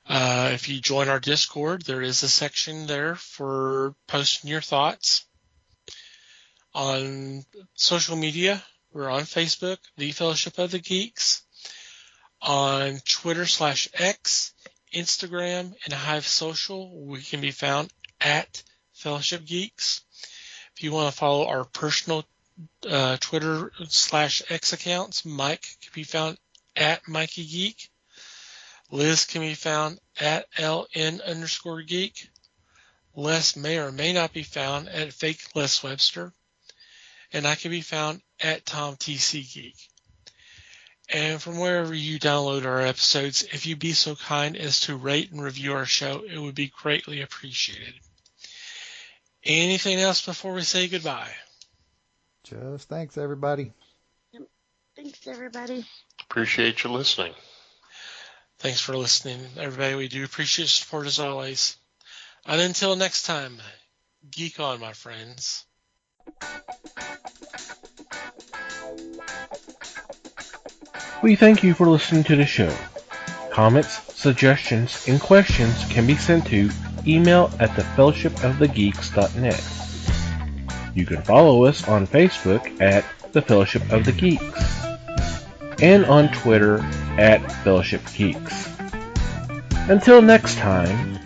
If you join our Discord, there is a section there for posting your thoughts. On social media, we're on Facebook, The Fellowship of the Geeks. On Twitter/X, Instagram, and Hive Social, we can be found at Fellowship Geeks. If you want to follow our personal Twitter/X accounts, Mike can be found at Mikey Geek. Liz can be found at LN_Geek. Les may or may not be found at Fake Les Webster. And I can be found at TomTCGeek. And from wherever you download our episodes, if you'd be so kind as to rate and review our show, it would be greatly appreciated. Anything else before we say goodbye? Just thanks, everybody. Thanks, everybody. Appreciate you listening. Thanks for listening, everybody. We do appreciate your support as always. And until next time, geek on, my friends. We thank you for listening to the show. Comments, suggestions, and questions can be sent to email@thefellowshipofthegeeks.net. You can follow us on Facebook at The Fellowship of the Geeks and on Twitter at Fellowship Geeks. Until next time,